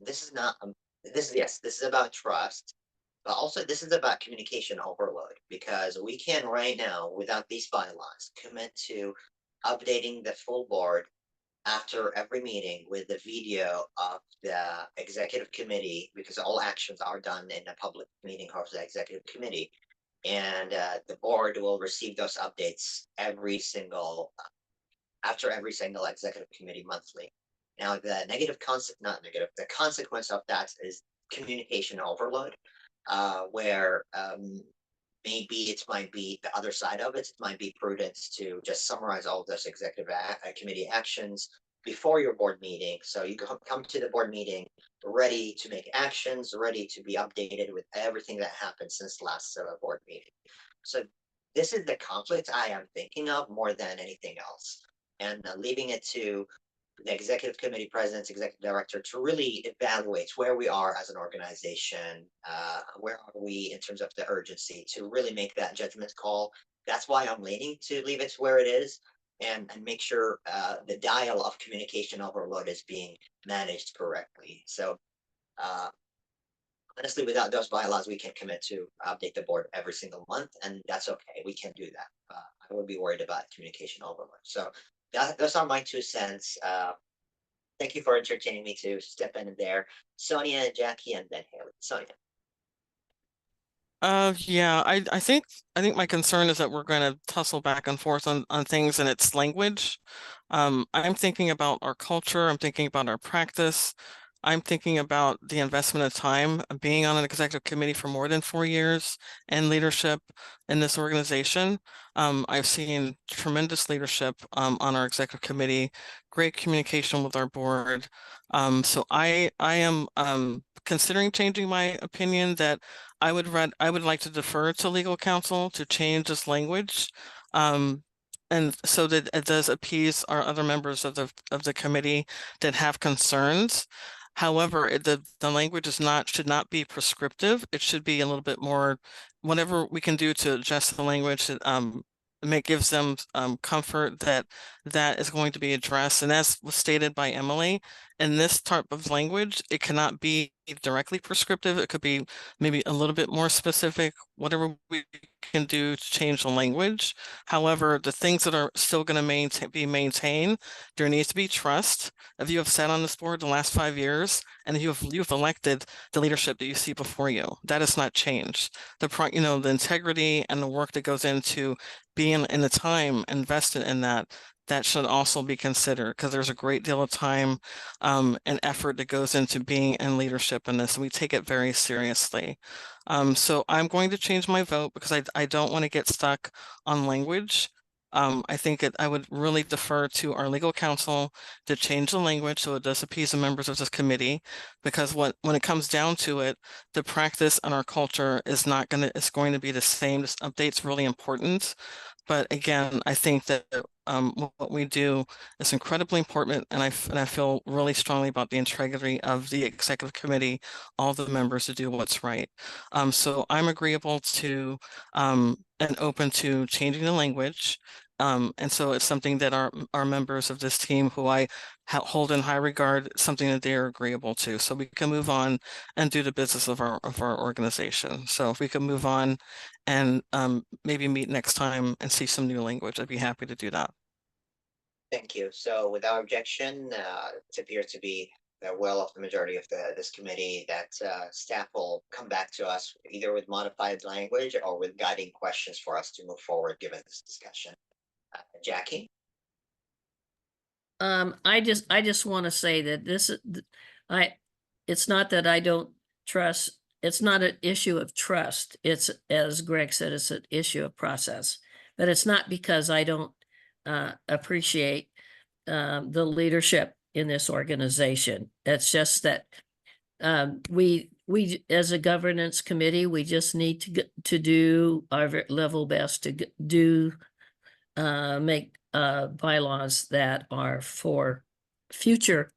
is not, this is about trust, but also this is about communication overload, because we can right now, without these bylaws, commit to updating the full board after every meeting with the video of the executive committee, because all actions are done in a public meeting of the executive committee. And the board will receive those updates after every single executive committee monthly. Now, the the consequence of that is communication overload, where maybe it might be the other side of it. It might be prudent to just summarize all of those executive committee actions before your board meeting. So you come to the board meeting ready to make actions, ready to be updated with everything that happened since last board meeting. So this is the conflict I am thinking of more than anything else. And leaving it to the executive committee presidents, executive director to really evaluate where we are as an organization, where are we in terms of the urgency, to really make that judgment call. That's why I'm leaning to leave it where it is, and make sure the dial of communication overload is being managed correctly. So honestly, without those bylaws, we can commit to update the board every single month, and that's okay. We can do that. I would be worried about communication overload. So those are my 2 cents. Thank you for entertaining me to step in there. Sonia, Jackie, and then Haley. Sonia. Yeah, I think my concern is that we're going to tussle back and forth on things and its language. I'm thinking about our culture. I'm thinking about our practice. I'm thinking about the investment of time of being on an executive committee for more than 4 years and leadership in this organization. I've seen tremendous leadership on our executive committee, great communication with our board. So I am considering changing my opinion that I would like to defer to legal counsel to change this language. And so that it does appease our other members of the committee that have concerns. However, the language should not be prescriptive. It should be a little bit more, whatever we can do to adjust the language that gives them comfort that is going to be addressed. And as was stated by Emily, in this type of language, it cannot be directly prescriptive. It could be maybe a little bit more specific, whatever we can do to change the language. However, the things that are still going to be maintained, there needs to be trust. If you have sat on this board the last 5 years and you've elected the leadership that you see before you, that has not changed. The integrity and the work that goes into being in the time invested in that should also be considered, because there's a great deal of time and effort that goes into being in leadership in this, and we take it very seriously. So I'm going to change my vote because I don't want to get stuck on language. I think I would really defer to our legal counsel to change the language so it does appease the members of this committee. Because when it comes down to it, the practice and our culture is it's going to be the same. This update's really important. But again, I think that what we do is incredibly important, and I feel really strongly about the integrity of the executive committee, all the members to do what's right. So I'm agreeable to and open to changing the language. And so it's something that our members of this team, who I hold in high regard, something that they're agreeable to. So we can move on and do the business of our organization. So if we can move on and maybe meet next time and see some new language, I'd be happy to do that. Thank you. So without objection, it appears to be the will of the majority of this committee that staff will come back to us either with modified language or with guiding questions for us to move forward given this discussion. Jackie? I just want to say that it's not that I don't trust, it's not an issue of trust. It's, as Greg said, it's an issue of process. But it's not because I don't appreciate the leadership in this organization. It's just that we as a governance committee, we just need to do our level best to do make bylaws that are for the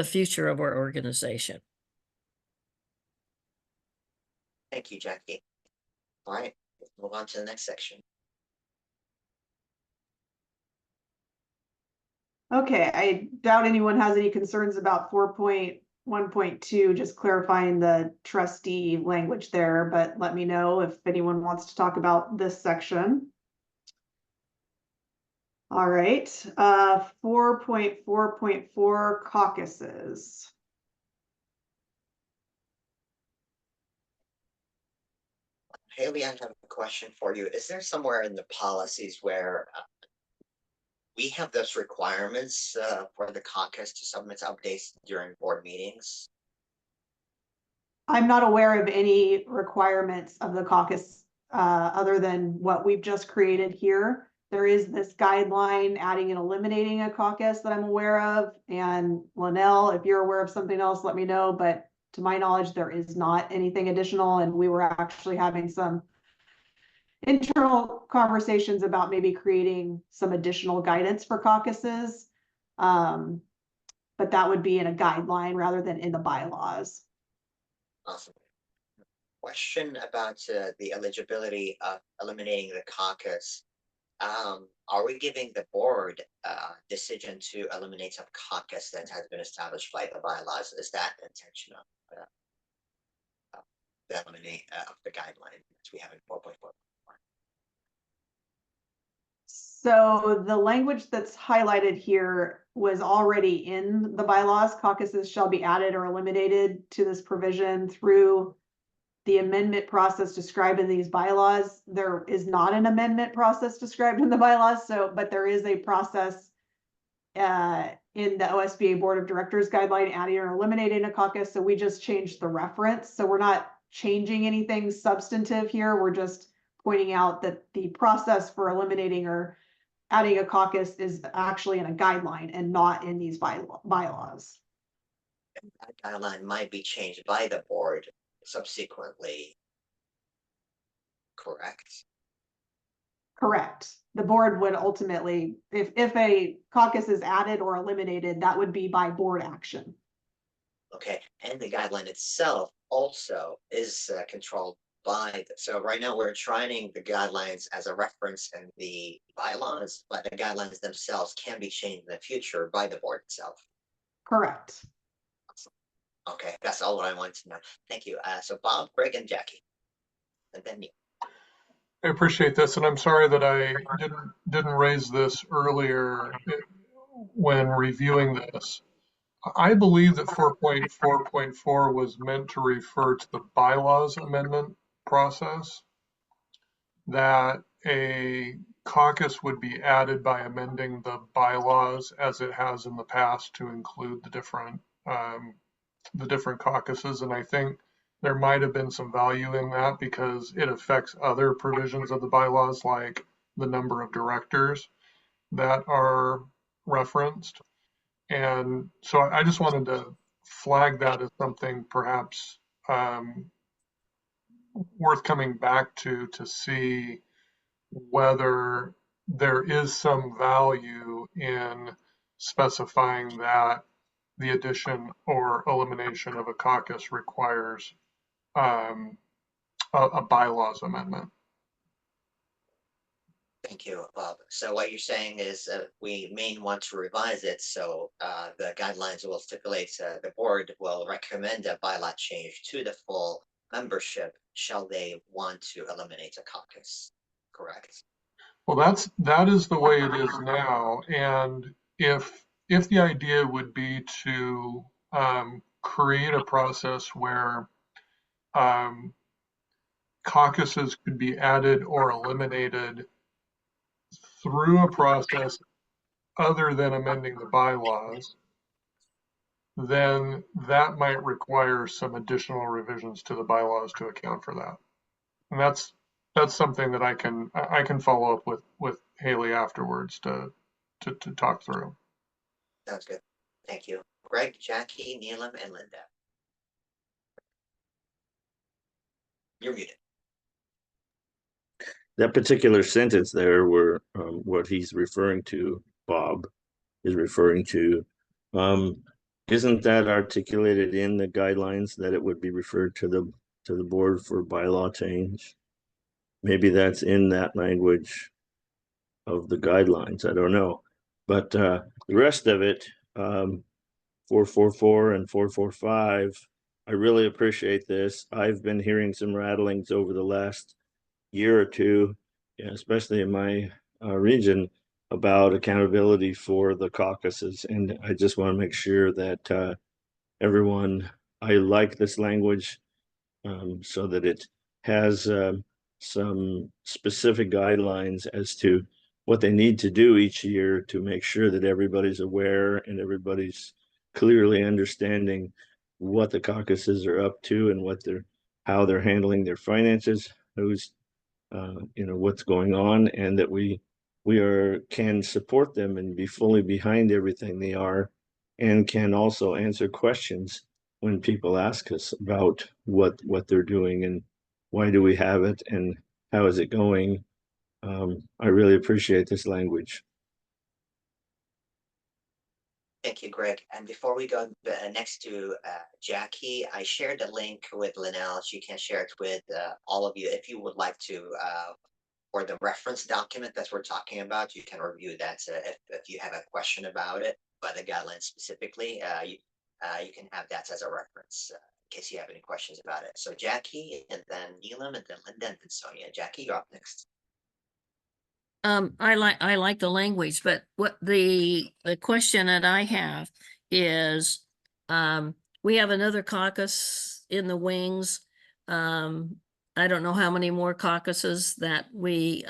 future of our organization. Thank you, Jackie. All right, let's move on to the next section. Okay, I doubt anyone has any concerns about 4.1.2, just clarifying the trustee language there, but let me know if anyone wants to talk about this section. All right, 4.4.4 caucuses. Haley, I have a question for you. Is there somewhere in the policies where we have those requirements for the caucus to submit updates during board meetings? I'm not aware of any requirements of the caucus other than what we've just created here. There is this guideline adding and eliminating a caucus that I'm aware of. And Linnell, if you're aware of something else, let me know. But to my knowledge, there is not anything additional. And we were actually having some internal conversations about maybe creating some additional guidance for caucuses. But that would be in a guideline rather than in the bylaws. Awesome. Question about the eligibility of eliminating the caucus. Are we giving the board decision to eliminate some caucus that has been established by the bylaws? Is that the intention of the eliminate of the guideline that we have in 4.4? So the language that's highlighted here was already in the bylaws. Caucuses shall be added or eliminated to this provision through the amendment process described in these bylaws. There is not an amendment process described in the bylaws, but there is a process in the OSBA Board of Directors guideline adding or eliminating a caucus. So we just changed the reference. So we're not changing anything substantive here. We're just pointing out that the process for eliminating or adding a caucus is actually in a guideline and not in these bylaws. And that guideline might be changed by the board subsequently, correct? Correct. The board would ultimately, if a caucus is added or eliminated, that would be by board action. Okay, and the guideline itself also is controlled by, so right now we're enshrining the guidelines as a reference in the bylaws, but the guidelines themselves can be changed in the future by the board itself. Correct. Okay, that's all what I wanted to know. Thank you. So Bob, Greg, and Jackie, and then you. I appreciate this, and I'm sorry that I didn't raise this earlier when reviewing this. I believe that 4.4.4 was meant to refer to the bylaws amendment process, that a caucus would be added by amending the bylaws as it has in the past to include the different caucuses. And I think there might have been some value in that because it affects other provisions of the bylaws, like the number of directors that are referenced. And so I just wanted to flag that as something perhaps worth coming back to see whether there is some value in specifying that the addition or elimination of a caucus requires a bylaws amendment. Thank you, Bob. So what you're saying is we may want to revise it, so the guidelines will stipulate the board will recommend a bylaw change to the full membership shall they want to eliminate a caucus, correct? Well, that is the way it is now, and if the idea would be to create a process where caucuses could be added or eliminated through a process other than amending the bylaws, then that might require some additional revisions to the bylaws to account for that. And that's something that I can follow up with Haley afterwards to talk through. Sounds good. Thank you. Greg, Jackie, Neelam, and Linda. You're muted. That particular sentence there where what he's referring to, Bob, is referring to, isn't that articulated in the guidelines that it would be referred to the board for bylaw change? Maybe that's in that language of the guidelines. I don't know. But the rest of it, 444 and 445, I really appreciate this. I've been hearing some rattlings over the last year or two, especially in my region, about accountability for the caucuses. And I just want to make sure that everyone, I like this language so that it has some specific guidelines as to what they need to do each year to make sure that everybody's aware and everybody's clearly understanding what the caucuses are up to and how they're handling their finances, who's what's going on, and that we can support them and be fully behind everything they are, and can also answer questions when people ask us about what they're doing and why do we have it and how is it going. I really appreciate this language. Thank you, Greg. And before we go next to Jackie, I shared the link with Linnell. She can share it with all of you if you would like to, for the reference document that we're talking about. You can review that if you have a question about it, by the guidelines specifically. You can have that as a reference in case you have any questions about it. So Jackie, and then Neelam, and then Linda, and then Sonia. Jackie, you're up next. I like the language, but what the question that I have is, we have another caucus in the wings. I don't know how many more caucuses that we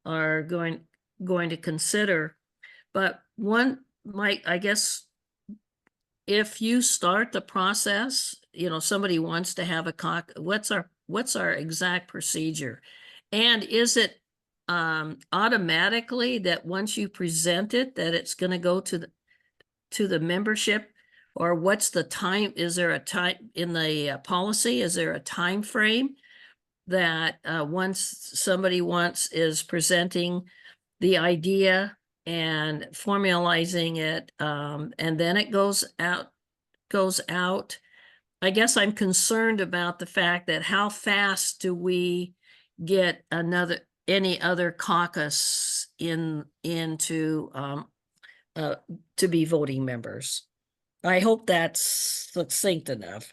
are going to consider, but one might, I guess, if you start the process, somebody wants to have a what's our exact procedure, and is it automatically that once you present it that it's going to go to the membership, or what's the time? Is there a time in the policy? Is there a time frame that once somebody is presenting the idea and formalizing it, and then it goes out? I guess I'm concerned about the fact that how fast do we get any other caucus into to be voting members? I hope that's succinct enough.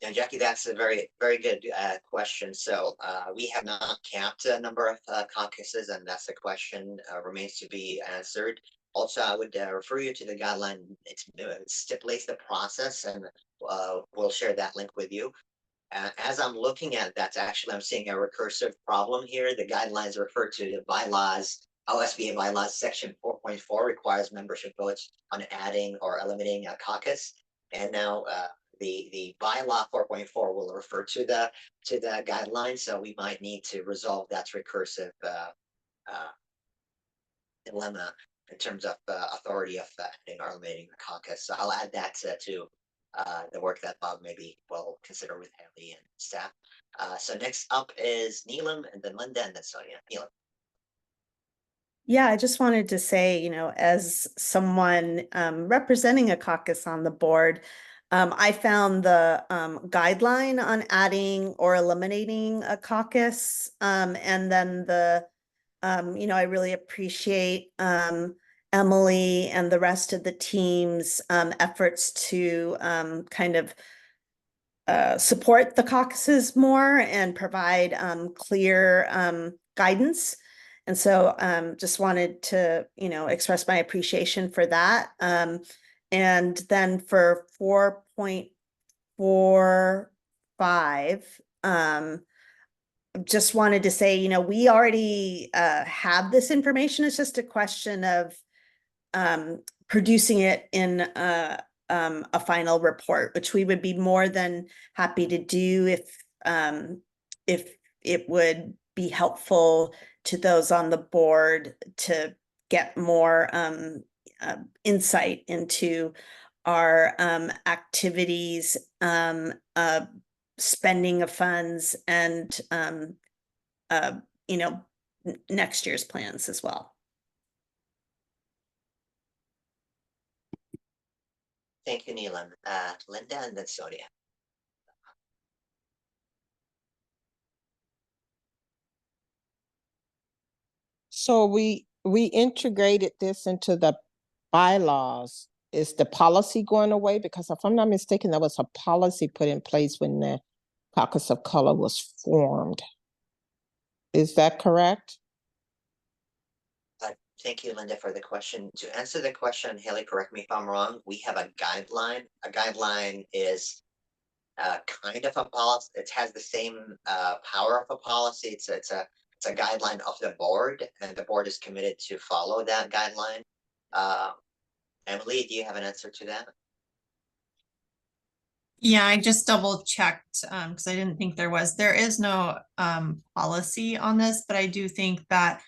And Jackie, that's a very, very good question. So we have not capped a number of caucuses, and that's a question remains to be answered. Also, I would refer you to the guideline. It stipulates the process, and we'll share that link with you. As I'm looking at that, actually, I'm seeing a recursive problem here. The guidelines refer to the bylaws. OSBA bylaws section 4.4 requires membership votes on adding or eliminating a caucus. And now the bylaw 4.4 will refer to the guidelines, so we might need to resolve that recursive dilemma in terms of authority of ending or eliminating the caucus. So I'll add that to the work that Bob maybe will consider with Haley and staff. So next up is Neelam, and then Linda, and then Sonia. Neelam. Yeah, I just wanted to say, you know, as someone representing a caucus on the board, I found the guideline on adding or eliminating a caucus, and then you know, I really appreciate Emily and the rest of the team's efforts to kind of support the caucuses more and provide clear guidance. And so just wanted to, you know, express my appreciation for that. And then for 4.45, just wanted to say, you know, we already have this information. It's just a question of producing it in a final report, which we would be more than happy to do if it would be helpful to those on the board to get more insight into our activities, spending of funds, and you know, next year's plans as well. Thank you, Neelam. Linda, and then Sonia. So we integrated this into the bylaws. Is the policy going away? Because if I'm not mistaken, there was a policy put in place when the Caucus of Color was formed. Is that correct? Thank you, Linda, for the question. To answer the question, Haley, correct me if I'm wrong, we have a guideline. A guideline is kind of a policy. It has the same power of a policy. It's a guideline of the board, and the board is committed to follow that guideline. Emily, do you have an answer to that? Yeah, I just double checked because I didn't think there is no policy on this, but I do think that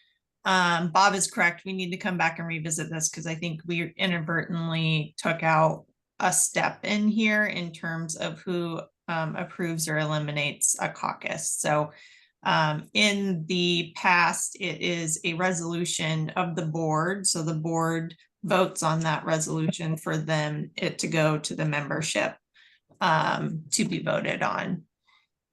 Bob is correct. We need to come back and revisit this because I think we inadvertently took out a step in here in terms of who approves or eliminates a caucus. So in the past, it is a resolution of the board. So the board votes on that resolution for it to go to the membership to be voted on.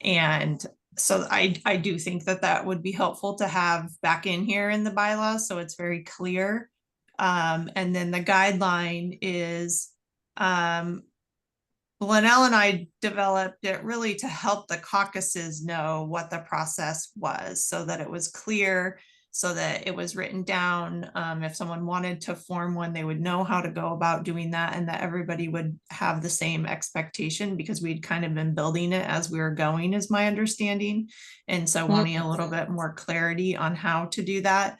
And so I do think that would be helpful to have back in here in the bylaws, so it's very clear. And then the guideline is, Linnell and I developed it really to help the caucuses know what the process was, so that it was clear, so that it was written down. If someone wanted to form one, they would know how to go about doing that, and that everybody would have the same expectation, because we'd kind of been building it as we were going, is my understanding. And so wanting a little bit more clarity on how to do that,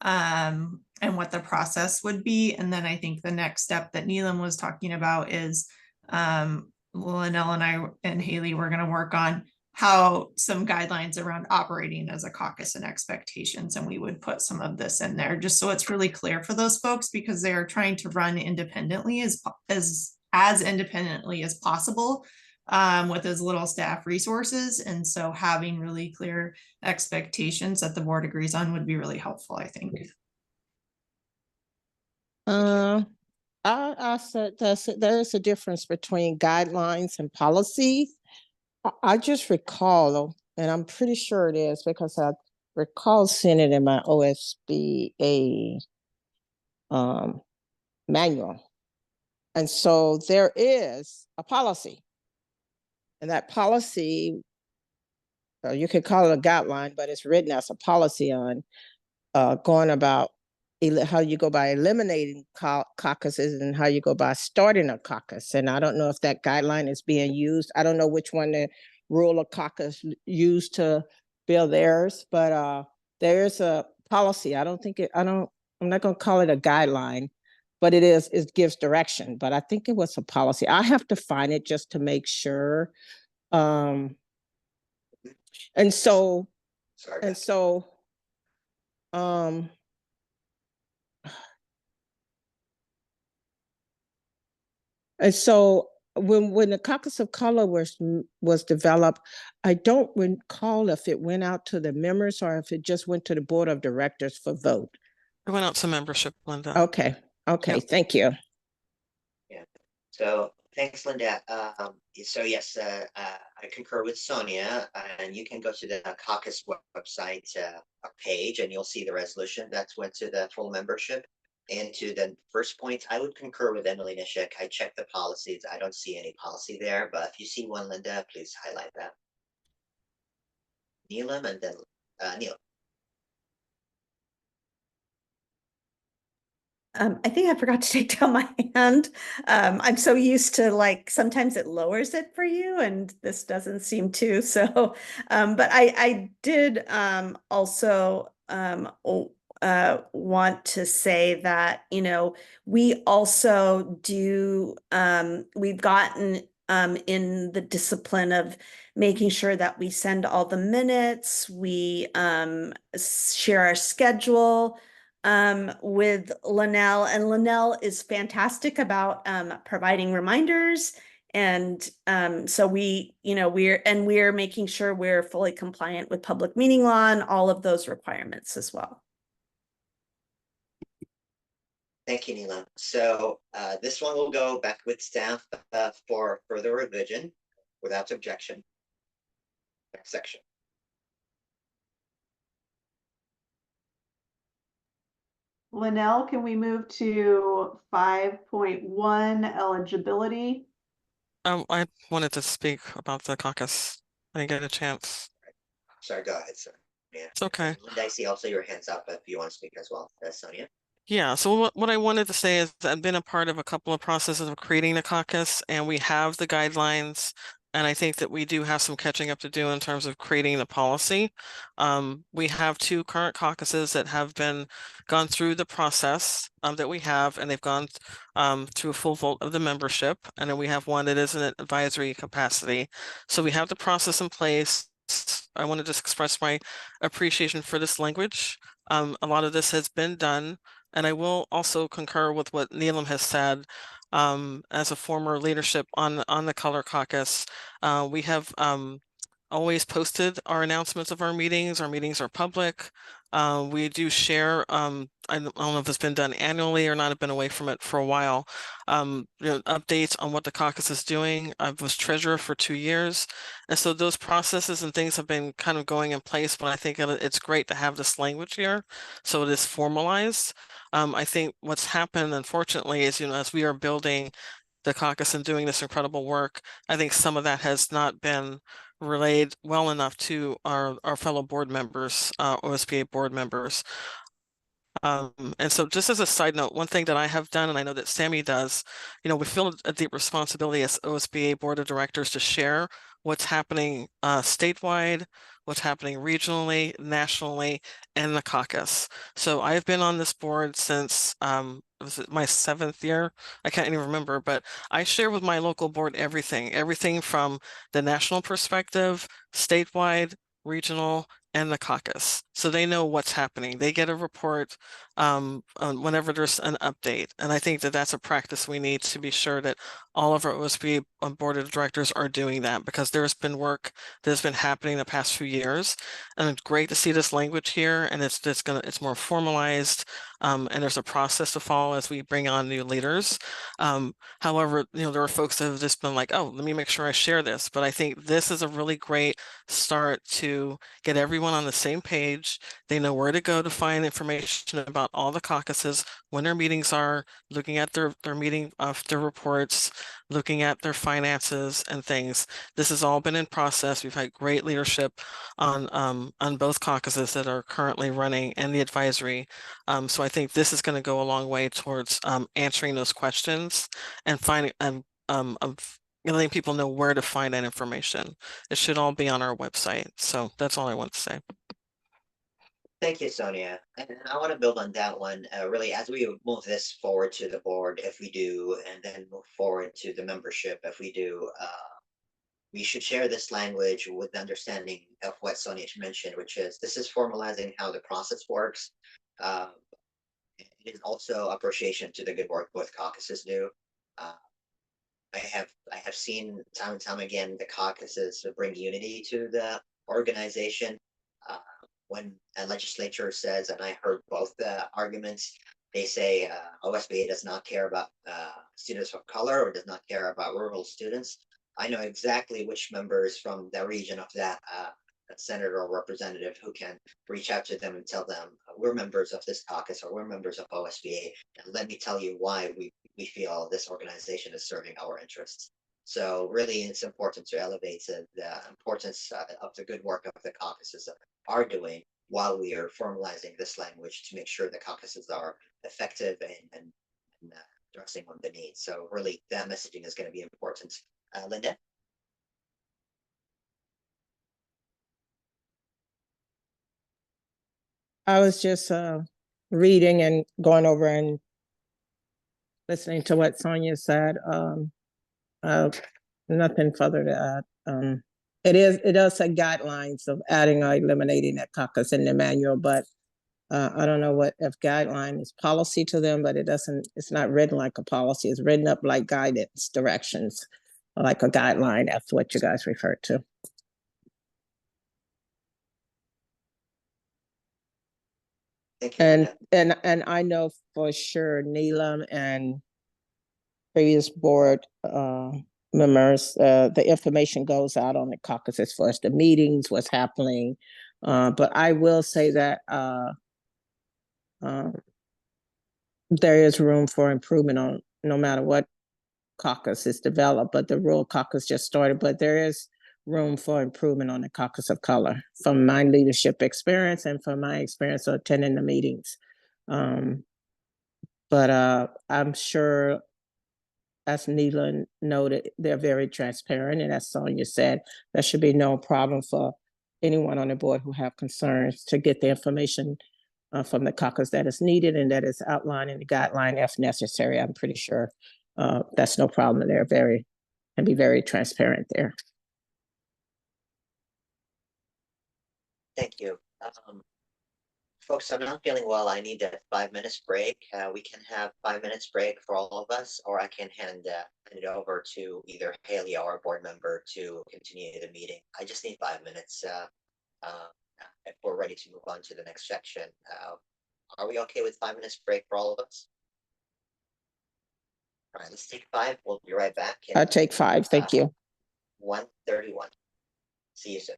and what the process would be. And then I think the next step that Neelam was talking about is Linnell and I and Haley were going to work on how some guidelines around operating as a caucus and expectations. And we would put some of this in there just so it's really clear for those folks, because they are trying to run independently as independently as possible, with as little staff resources. And so having really clear expectations that the board agrees on would be really helpful, I think. I said there is a difference between guidelines and policy. I just recall, and I'm pretty sure it is because I recall seeing it in my OSBA manual. And so there is a policy, and that policy, you could call it a guideline, but it's written as a policy on going about how you go by eliminating caucuses and how you go by starting a caucus. And I don't know if that guideline is being used. I don't know which one the rule of caucus used to build theirs, but there is a policy. I'm not going to call it a guideline, but it gives direction, but I think it was a policy. I have to find it just to make sure. And so, Sorry. and Beth. so, um, and so when the Caucus of Color was developed, I don't recall if it went out to the members or if it just went to the board of directors for vote. It went out to membership, Linda. Okay, thank you. Yeah. So thanks, Linda. So yes, I concur with Sonia, and you can go to the caucus website page, and you'll see the resolution that's went to the full membership. And to the first point, I would concur with Emily Nishik. I checked the policies. I don't see any policy there, but if you see one, Linda, please highlight that. Neelam and then Neil. I think I forgot to take down my hand. I'm so used to, like, sometimes it lowers it for you and this doesn't seem to. So, but I did also want to say that, you know, we also do, we've gotten in the discipline of making sure that we send all the minutes, we share our schedule with Linnell, and Linnell is fantastic about providing reminders. And so we're making sure we're fully compliant with public meeting law and all of those requirements as well. Thank you, Neelam. So this one will go back with staff for further revision without objection. Next section. Linnell, can we move to 5.1 eligibility? I wanted to speak about the caucus. I didn't get a chance. Sorry, go ahead, sir. Yeah. It's okay. Linda, I see also your hands up if you want to speak as well, Sonia. Yeah, so what I wanted to say is I've been a part of a couple of processes of creating the caucus, and we have the guidelines. And I think that we do have some catching up to do in terms of creating the policy. We have 2 current caucuses that have gone through the process that we have, and they've gone through a full vote of the membership. And then we have one that is in an advisory capacity. So we have the process in place. I want to just express my appreciation for this language. A lot of this has been done. And I will also concur with what Neelam has said. As a former leadership on the Color Caucus, we have always posted our announcements of our meetings. Our meetings are public. We do share, I don't know if it's been done annually or not. I've been away from it for a while. Updates on what the caucus is doing. I was treasurer for 2 years. And so those processes and things have been kind of going in place, but I think it's great to have this language here. So it is formalized. I think what's happened, unfortunately, is, as we are building the caucus and doing this incredible work, I think some of that has not been relayed well enough to our fellow board members, OSBA board members. And so just as a side note, one thing that I have done, and I know that Sammy does, we feel a deep responsibility as OSBA board of directors to share what's happening statewide, what's happening regionally, nationally, and the caucus. So I've been on this board since was it my 7th year? I can't even remember, but I share with my local board everything from the national perspective, statewide, regional, and the caucus. So they know what's happening. They get a report whenever there's an update. And I think that that's a practice we need to be sure that all of our OSBA board of directors are doing that, because there's been work that has been happening the past few years. And it's great to see this language here, and it's more formalized, and there's a process to follow as we bring on new leaders. However, there are folks that have just been like, oh, let me make sure I share this. But I think this is a really great start to get everyone on the same page. They know where to go to find information about all the caucuses, when their meetings are, looking at their meeting their reports, looking at their finances and things. This has all been in process. We've had great leadership on both caucuses that are currently running, and the advisory. So I think this is going to go a long way towards answering those questions and finding letting people know where to find that information. It should all be on our website. So that's all I want to say. Thank you, Sonia. And I want to build on that one, really, as we move this forward to the board, if we do, and then move forward to the membership, if we do, we should share this language with the understanding of what Sonia mentioned, which is this is formalizing how the process works. It is also appreciation to the good work both caucuses do. I have seen time and time again the caucuses bring unity to the organization. When a legislature says, and I heard both the arguments, they say OSBA does not care about students of color or does not care about rural students. I know exactly which members from the region of that senator or representative who can reach out to them and tell them we're members of this caucus or we're members of OSBA, and let me tell you why we feel this organization is serving our interests. So really, it's important to elevate the importance of the good work of the caucuses are doing while we are formalizing this language to make sure the caucuses are effective and addressing on the needs. So really, that messaging is going to be important. Linda? I was just reading and going over and listening to what Sonia said. Nothing further to add. It does say guidelines of adding or eliminating that caucus in the manual, but I don't know what if guideline is policy to them, but it's not written like a policy. It's written up like guidance, directions, like a guideline. That's what you guys refer to. Thank you, And I know for sure Neelam and previous board members, the information goes out on the caucuses for us, the meetings, what's happening. But I will say that there is room for improvement on no matter what caucus is developed, but the rural caucus just started, but there is room for improvement on the caucus of color from my leadership experience and from my experience of attending the meetings. But I'm sure, as Neela noted, they're very transparent, and as Sonia said, there should be no problem for anyone on the board who have concerns to get the information from the caucus that is needed and that is outlined in the guideline if necessary. I'm pretty sure that's no problem. They're can be very transparent there. Thank you. Folks, I'm not feeling well. I need a 5 minutes break. We can have 5 minutes break for all of us, or I can hand it over to either Haley or a board member to continue the meeting. I just need 5 minutes if we're ready to move on to the next section. Are we okay with 5 minutes break for all of us? All right, let's take 5. We'll be right back. I'll take 5. Thank you. 1:31. See you soon.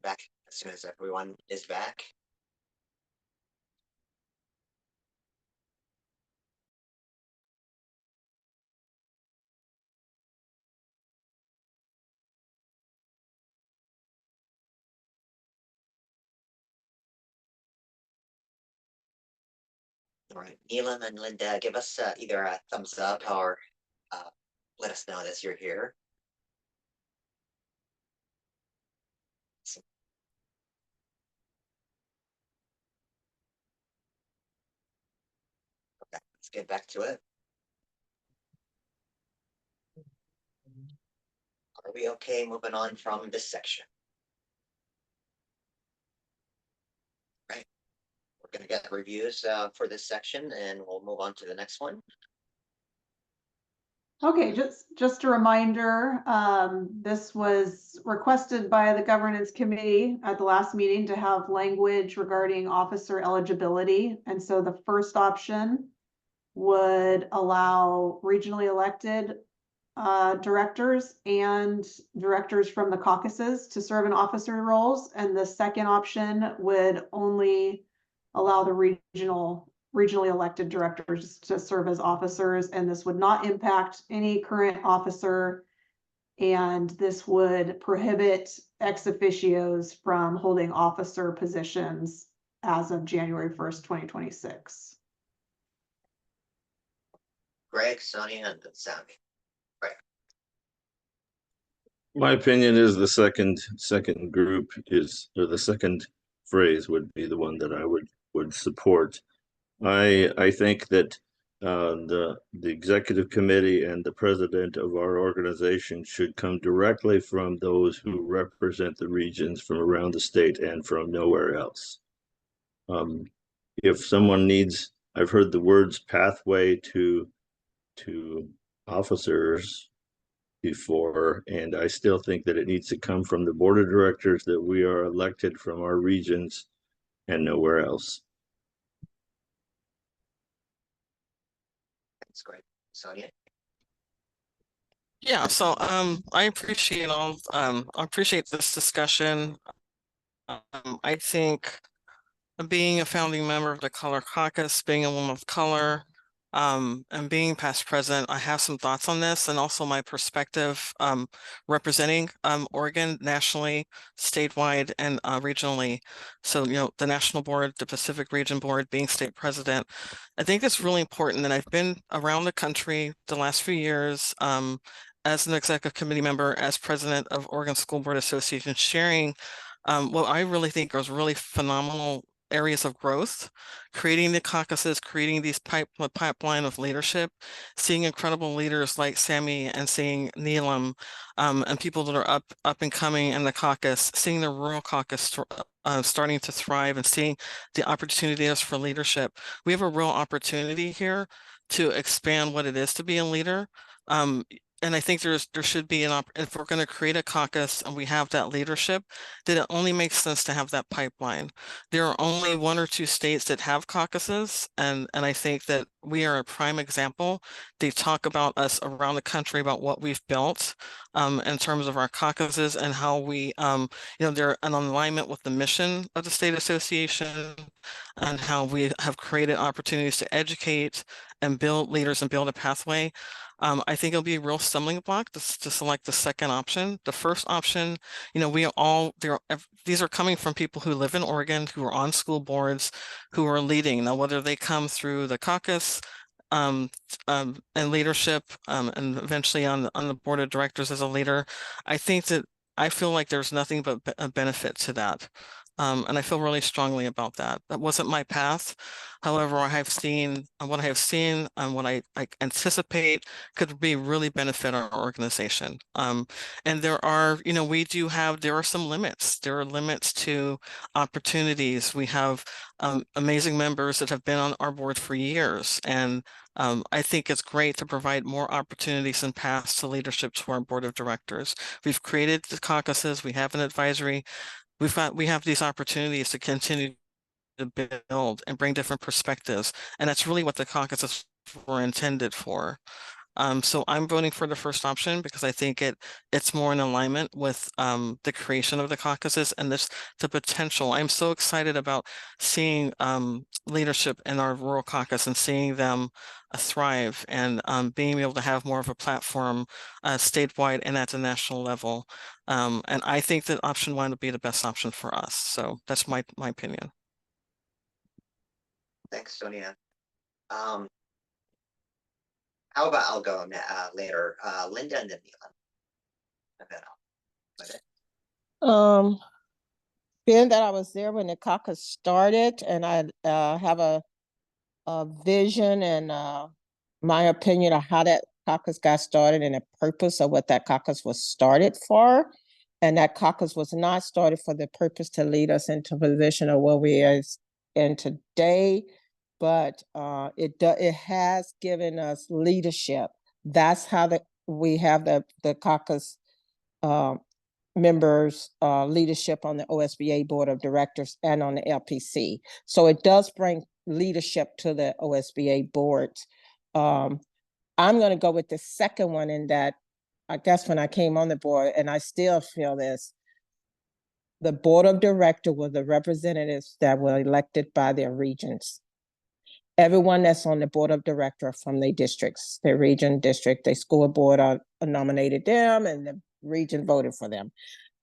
back as soon as everyone is back. All right, Neelam and Linda, give us either a thumbs up or let us know that you're here. Okay, let's get back to it. Are we okay moving on from this section? Right. We're gonna get the reviews for this section and we'll move on to the next one. Okay, just a reminder, this was requested by the governance committee at the last meeting to have language regarding officer eligibility. And so the first option would allow regionally elected directors and directors from the caucuses to serve in officer roles. And the second option would only allow the regionally elected directors to serve as officers, and this would not impact any current officer. And this would prohibit ex officios from holding officer positions as of January 1st, 2026. Greg, Sonia, and Sammy. My opinion is the second group is, or the second phrase would be the one that I would support. I think that the executive committee and the president of our organization should come directly from those who represent the regions from around the state and from nowhere else. If someone needs, I've heard the words pathway to officers before, and I still think that it needs to come from the board of directors that we are elected from our regions and nowhere else. That's great. Sonia? Yeah, so I appreciate I appreciate this discussion. I think being a founding member of the Color Caucus, being a woman of color, and being past president, I have some thoughts on this and also my perspective representing Oregon nationally, statewide, and regionally. So, you know, the national board, the Pacific Region Board, being state president. I think it's really important that I've been around the country the last few years as an executive committee member, as president of Oregon School Board Association, sharing what I really think is really phenomenal areas of growth, creating the caucuses, creating these pipeline of leadership, seeing incredible leaders like Sammy and seeing Neelam and people that are up and coming in the caucus, seeing the rural caucus starting to thrive and seeing the opportunities for leadership. We have a real opportunity here to expand what it is to be a leader. And I think there should be if we're going to create a caucus and we have that leadership, then it only makes sense to have that pipeline. There are only 1 or 2 states that have caucuses, and I think that we are a prime example. They talk about us around the country about what we've built in terms of our caucuses and how we, you know, they're in alignment with the mission of the state association and how we have created opportunities to educate and build leaders and build a pathway. I think it'll be a real stumbling block to select the second option. The first option, you know, these are coming from people who live in Oregon, who are on school boards, who are leading. Now, whether they come through the caucus and leadership and eventually on the board of directors as a leader, I feel like there's nothing but a benefit to that. And I feel really strongly about that. That wasn't my path. However, what I have seen and what I anticipate could be really benefit our organization. And there are, you know, there are some limits. There are limits to opportunities. We have amazing members that have been on our board for years. And I think it's great to provide more opportunities and paths to leadership to our board of directors. We've created the caucuses. We have an advisory. We have these opportunities to continue to build and bring different perspectives. And that's really what the caucuses were intended for. So I'm voting for the first option because I think it's more in alignment with the creation of the caucuses and the potential. I'm so excited about seeing leadership in our rural caucus and seeing them thrive and being able to have more of a platform statewide and at the national level. And I think that option one would be the best option for us. So that's my opinion. Thanks, Sonia. How about I'll go later, Linda and then Neelam. And then Being that I was there when the caucus started and I have a vision and my opinion of how that caucus got started and the purpose of what that caucus was started for. And that caucus was not started for the purpose to lead us into a position of where we are in today, but it has given us leadership. That's how we have the caucus members leadership on the OSBA board of directors and on the LPC. So it does bring leadership to the OSBA board. I'm going to go with the second one in that I guess when I came on the board, and I still feel this, the board of directors were the representatives that were elected by their regions. Everyone that's on the board of directors from their districts, their region, district, their school board nominated them and the region voted for them.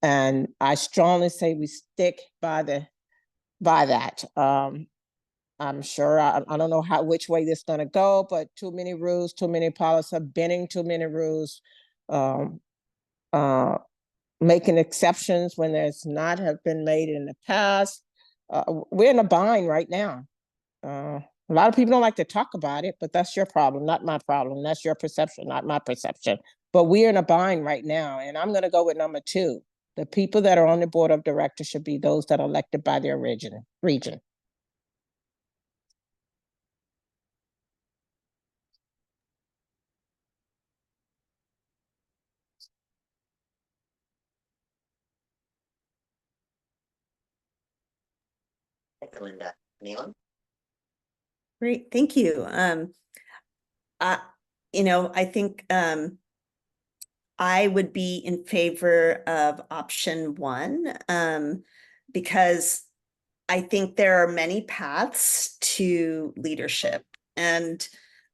And I strongly say we stick by that. I'm sure, I don't know which way this is gonna go, but too many rules, too many policies, bending too many rules, making exceptions when there's not have been made in the past. We're in a bind right now. A lot of people don't like to talk about it, but that's your problem, not my problem. That's your perception, not my perception. But we're in a bind right now, and I'm gonna go with number two. The people that are on the board of directors should be those that are elected by their region. Thank you, Linda. Neelam? Great, thank you. I think I would be in favor of option one, because I think there are many paths to leadership. And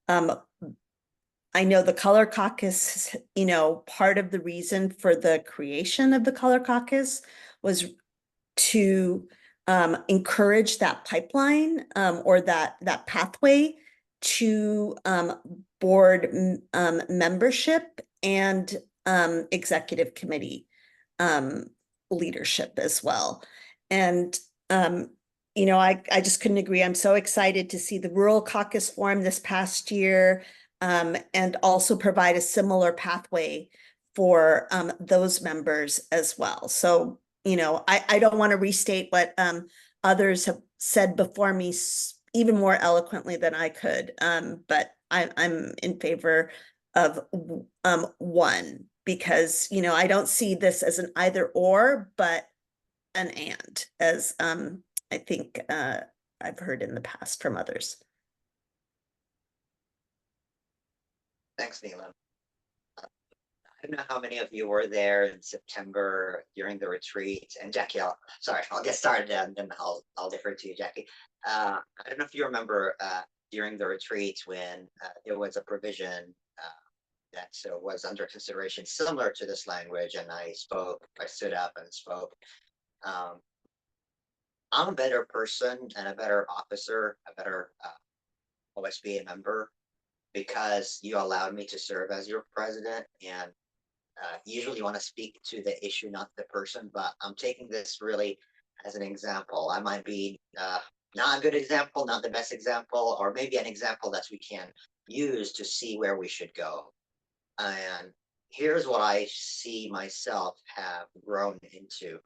I know the Color Caucus, part of the reason for the creation of the Color Caucus was to encourage that pipeline or that pathway to board membership and executive committee leadership as well. And I just couldn't agree. I'm so excited to see the Rural Caucus form this past year and also provide a similar pathway for those members as well. So, I don't want to restate what others have said before me even more eloquently than I could, but I'm in favor of one because, I don't see this as an either or, but an and, as I think I've heard in the past from others. Thanks, Neelam. I don't know how many of you were there in September during the retreat. And Jackie, I'll get started and then I'll defer to you, Jackie. I don't know if you remember during the retreat when there was a provision that was under consideration similar to this language, and I stood up and spoke. I'm a better person and a better officer, a better OSBA member because you allowed me to serve as your president. And usually you want to speak to the issue, not the person, but I'm taking this really as an example. I might be not a good example, not the best example, or maybe an example that we can use to see where we should go. And here's what I see myself have grown into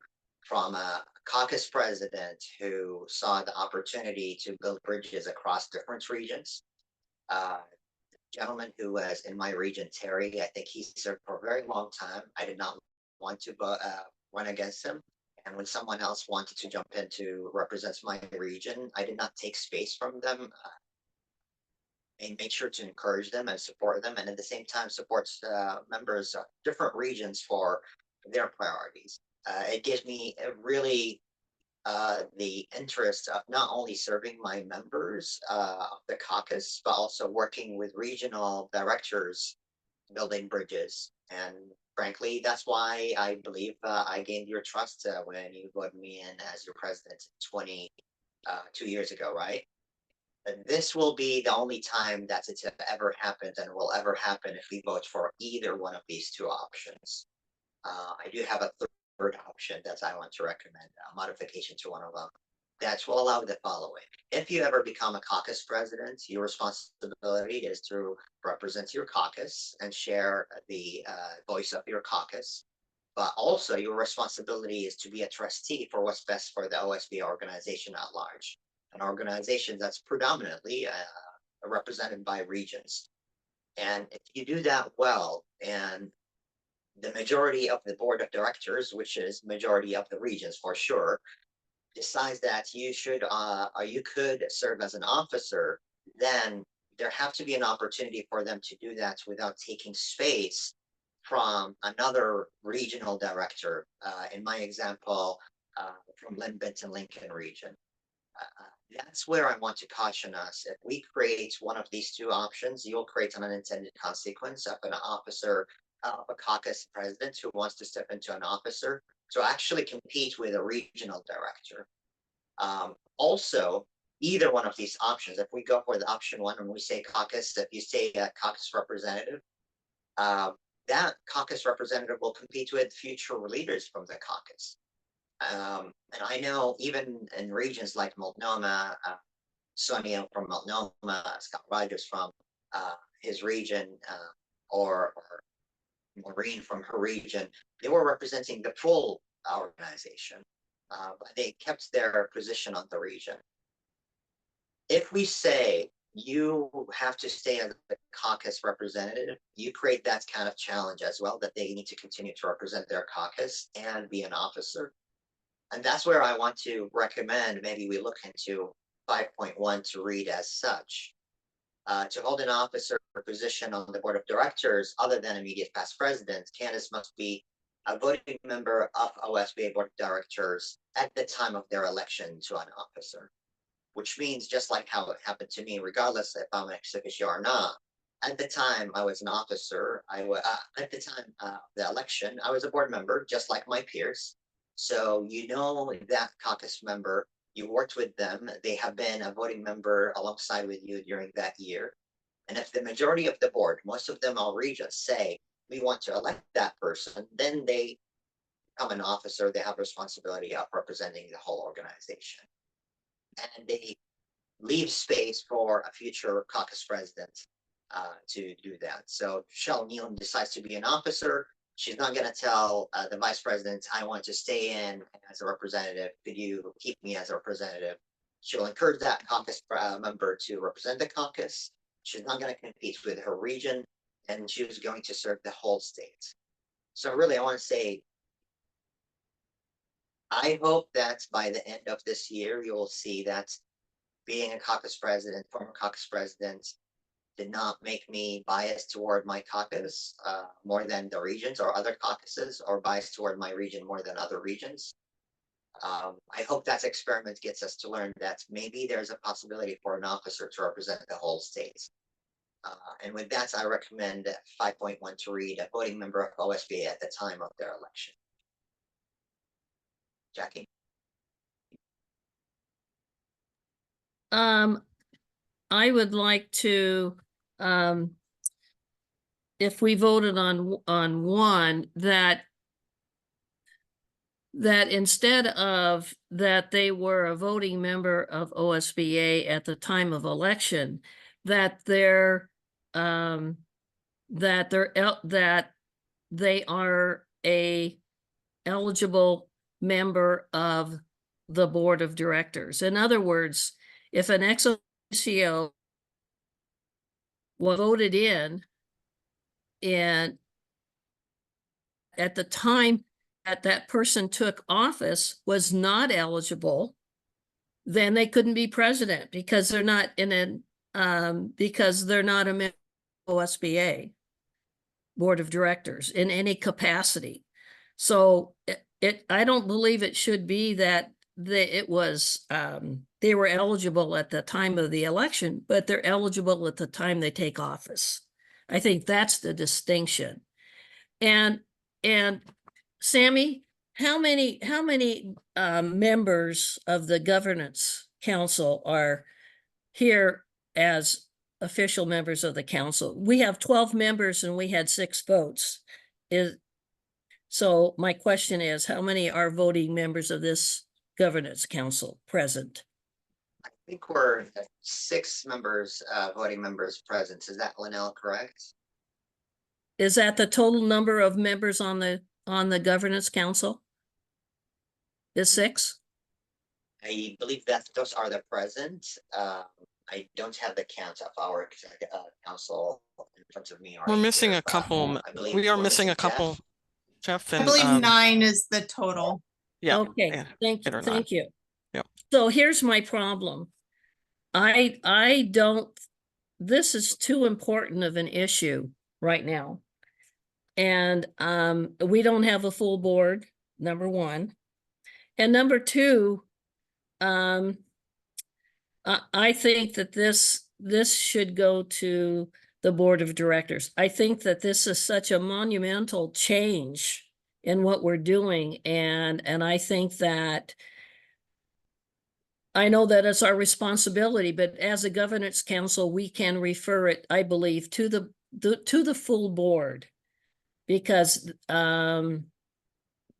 from a caucus president who saw the opportunity to build bridges across different regions. Gentleman who was in my region, Terry, I think he served for a very long time. I did not want to run against him. And when someone else wanted to jump in to represent my region, I did not take space from them. and make sure to encourage them and support them, and at the same time supports members of different regions for their priorities. It gives me a really the interest of not only serving my members of the caucus, but also working with regional directors, building bridges. And frankly, that's why I believe I gained your trust when you voted me in as your president 2 years ago, right? And this will be the only time that it's ever happened and will ever happen if we vote for either one of these two options. I do have a third option that I want to recommend, a modification to one of them. That will allow the following. If you ever become a caucus president, your responsibility is to represent your caucus and share the voice of your caucus. But also your responsibility is to be a trustee for what's best for the OSBA organization at large. An organization that's predominantly represented by regions. And if you do that well, and the majority of the board of directors, which is majority of the regions for sure, decides that you should or you could serve as an officer, then there have to be an opportunity for them to do that without taking space from another regional director. In my example, from Lynn Benton Lincoln region. That's where I want to caution us. If we create one of these two options, you'll create an unintended consequence of an officer, a caucus president who wants to step into an officer to actually compete with a regional director. Also, either one of these options, if we go for the option one and we say caucus, if you say caucus representative, that caucus representative will compete with future leaders from the caucus. And I know even in regions like Multnomah, Sonia from Multnomah, Scott Rogers from his region, or Maureen from her region, they were representing the full organization, but they kept their position on the region. If we say you have to stay as the caucus representative, you create that kind of challenge as well, that they need to continue to represent their caucus and be an officer. And that's where I want to recommend maybe we look into 5.1 to read as such. To hold an officer position on the board of directors other than immediate past president, candidates must be a voting member of OSBA board of directors at the time of their election to an officer. Which means just like how it happened to me, regardless if I'm an ex officio or not, at the time I was an officer, at the time of the election, I was a board member, just like my peers. So you know that caucus member, you worked with them, they have been a voting member alongside with you during that year. And if the majority of the board, most of them all regions, say we want to elect that person, then they become an officer, they have responsibility of representing the whole organization. And they leave space for a future caucus president to do that. So Shell Nealon decides to be an officer. She's not going to tell the vice president, I want to stay in as a representative. Could you keep me as a representative? She'll encourage that caucus member to represent the caucus. She's not going to compete with her region, and she's going to serve the whole state. So really, I want to say, I hope that by the end of this year, you'll see that being a caucus president, former caucus president, did not make me biased toward my caucus more than the regions or other caucuses, or biased toward my region more than other regions. I hope that experiment gets us to learn that maybe there's a possibility for an officer to represent the whole state. And with that, I recommend 5.1 to read a voting member of OSBA at the time of their election. Jackie? I would like to, if we voted on one, that instead of that they were a voting member of OSBA at the time of election, that they are a eligible member of the board of directors. In other words, if an ex officio was voted in, and at the time that that person took office was not eligible, then they couldn't be president because they're not in because they're not a member of OSBA Board of Directors in any capacity. So I don't believe it should be that it was, they were eligible at the time of the election, but they're eligible at the time they take office. I think that's the distinction. And Sammy, how many members of the governance council are here as official members of the council? We have 12 members and we had 6 votes. So my question is, how many are voting members of this governance council present? I think we're at 6 members, voting members present. Is that Linnell correct? Is that the total number of members on the governance council? Is 6? I believe that those are the present. I don't have the count of our council in front of me. We're right missing here, a but couple. I believe We are we're missing a Jeff. couple. Jeff I and believe 9 is the total. yeah. Okay, yeah, thank it you, or not. thank you. Yep. So here's my problem. I don't, this is too important of an issue right now. And we don't have a full board, number 1. And number 2, I think that this should go to the board of directors. I think that this is such a monumental change in what we're doing. And I think that I know that it's our responsibility, but as a governance council, we can refer it, I believe, to the full board, because the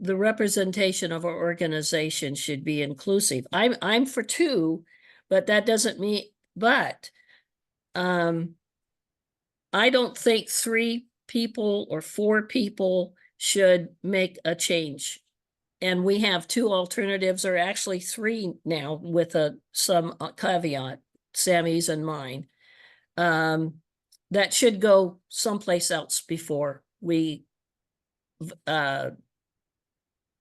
representation of our organization should be inclusive. I'm for 2, but that doesn't mean, but I don't think 3 people or 4 people should make a change. And we have 2 alternatives, or actually 3 now, with some caveat, Sammy's and mine. That should go someplace else before we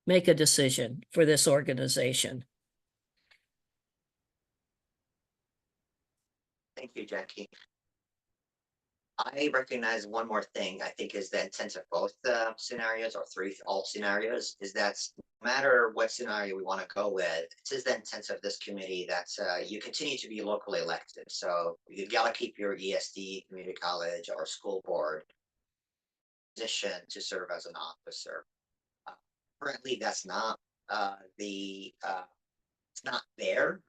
make a decision for this organization. Thank you, Jackie. I recognize one more thing, I think, is the intent of both scenarios, or all scenarios, is that no matter what scenario we want to go with, it is the intent of this committee that you continue to be locally elected. So you gotta keep your ESD, community college, or school board position to serve as an officer. Currently, that's not it's not there,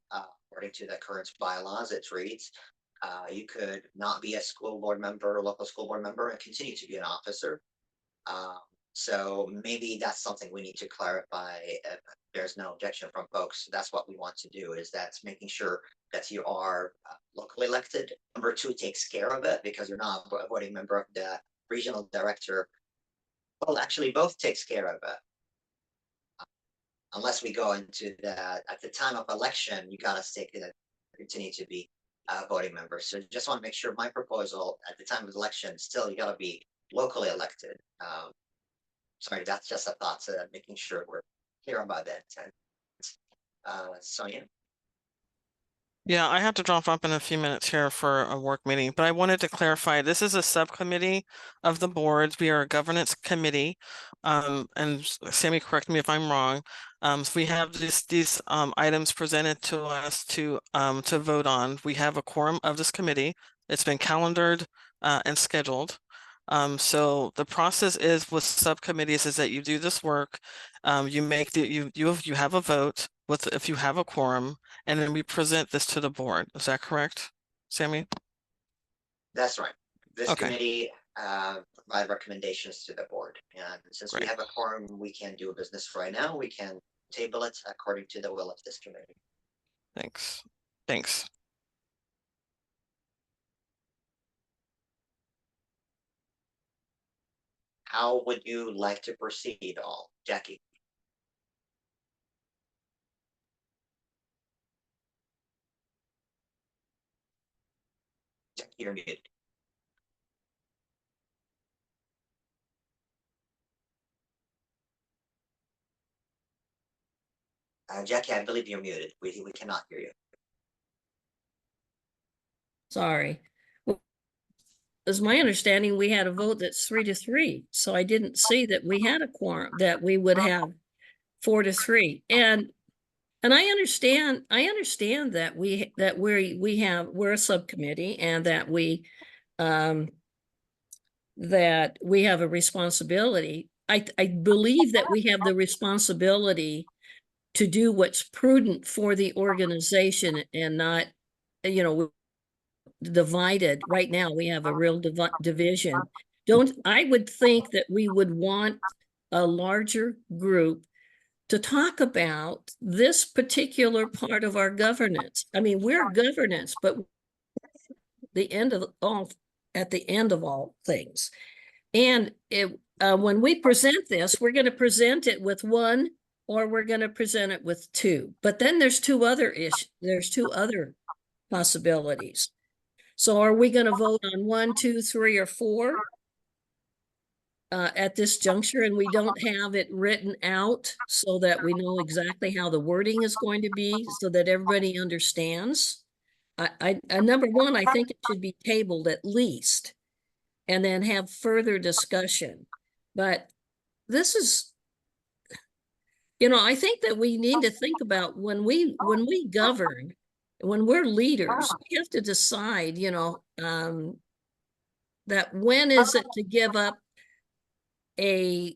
according to the current bylaws. It reads, you could not be a school board member, local school board member, and continue to be an officer. So maybe that's something we need to clarify. If there's no objection from folks, that's what we want to do, is that's making sure that you are locally elected. Number 2 takes care of it, because you're not a voting member of the regional director. Well, actually, both takes care of it. Unless we go into that, at the time of election, you gotta stick to that, continue to be voting members. So just want to make sure my proposal at the time of election, still you gotta be locally elected. Sorry, that's just a thought, so making sure we're clear about that. Sonia? Yeah, I have to drop off in a few minutes here for a work meeting, but I wanted to clarify, this is a subcommittee of the boards. We are a governance committee. And Sammy, correct me if I'm wrong. So we have these items presented to us to vote on. We have a quorum of this committee. It's been calendared and scheduled. So the process is with subcommittees is that you do this work, you make you have a vote with, if you have a quorum, and then we present this to the board. Is that correct, Sammy? That's right. This Okay. committee provide recommendations to the board, and since we Great. have a quorum, we can do business right now. We can table it according to the will of this committee. Thanks. How would you like to proceed, all? Jackie? Jackie, you're muted. Jackie, I believe you're muted. We cannot hear you. Sorry. As my understanding, we had a vote that's 3-3, so I didn't see that we had a quorum, that we would have 4-3. And I understand that we're a subcommittee and that we have a responsibility. I believe that we have the responsibility to do what's prudent for the organization and not, divided. Right now, we have a real division. I would think that we would want a larger group to talk about this particular part of our governance. I mean, we're governance, but at the end of all things. And when we present this, we're going to present it with one, or we're going to present it with two. But then there's two other possibilities. So are we going to vote on 1, 2, 3, or 4 at this juncture, and we don't have it written out so that we know exactly how the wording is going to be, so that everybody understands? Number one, I think it should be tabled at least, and then have further discussion. But this is, I think that we need to think about when we govern, when we're leaders, we have to decide, that when is it to give up a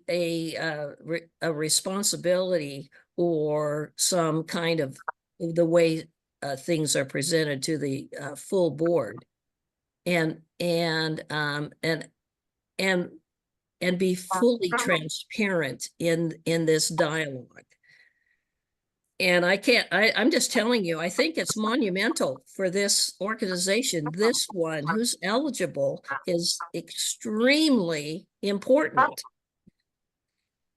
responsibility or some kind of the way things are presented to the full board, and be fully transparent in this dialogue. And I'm just telling you, I think it's monumental for this organization. This one who's eligible is extremely important.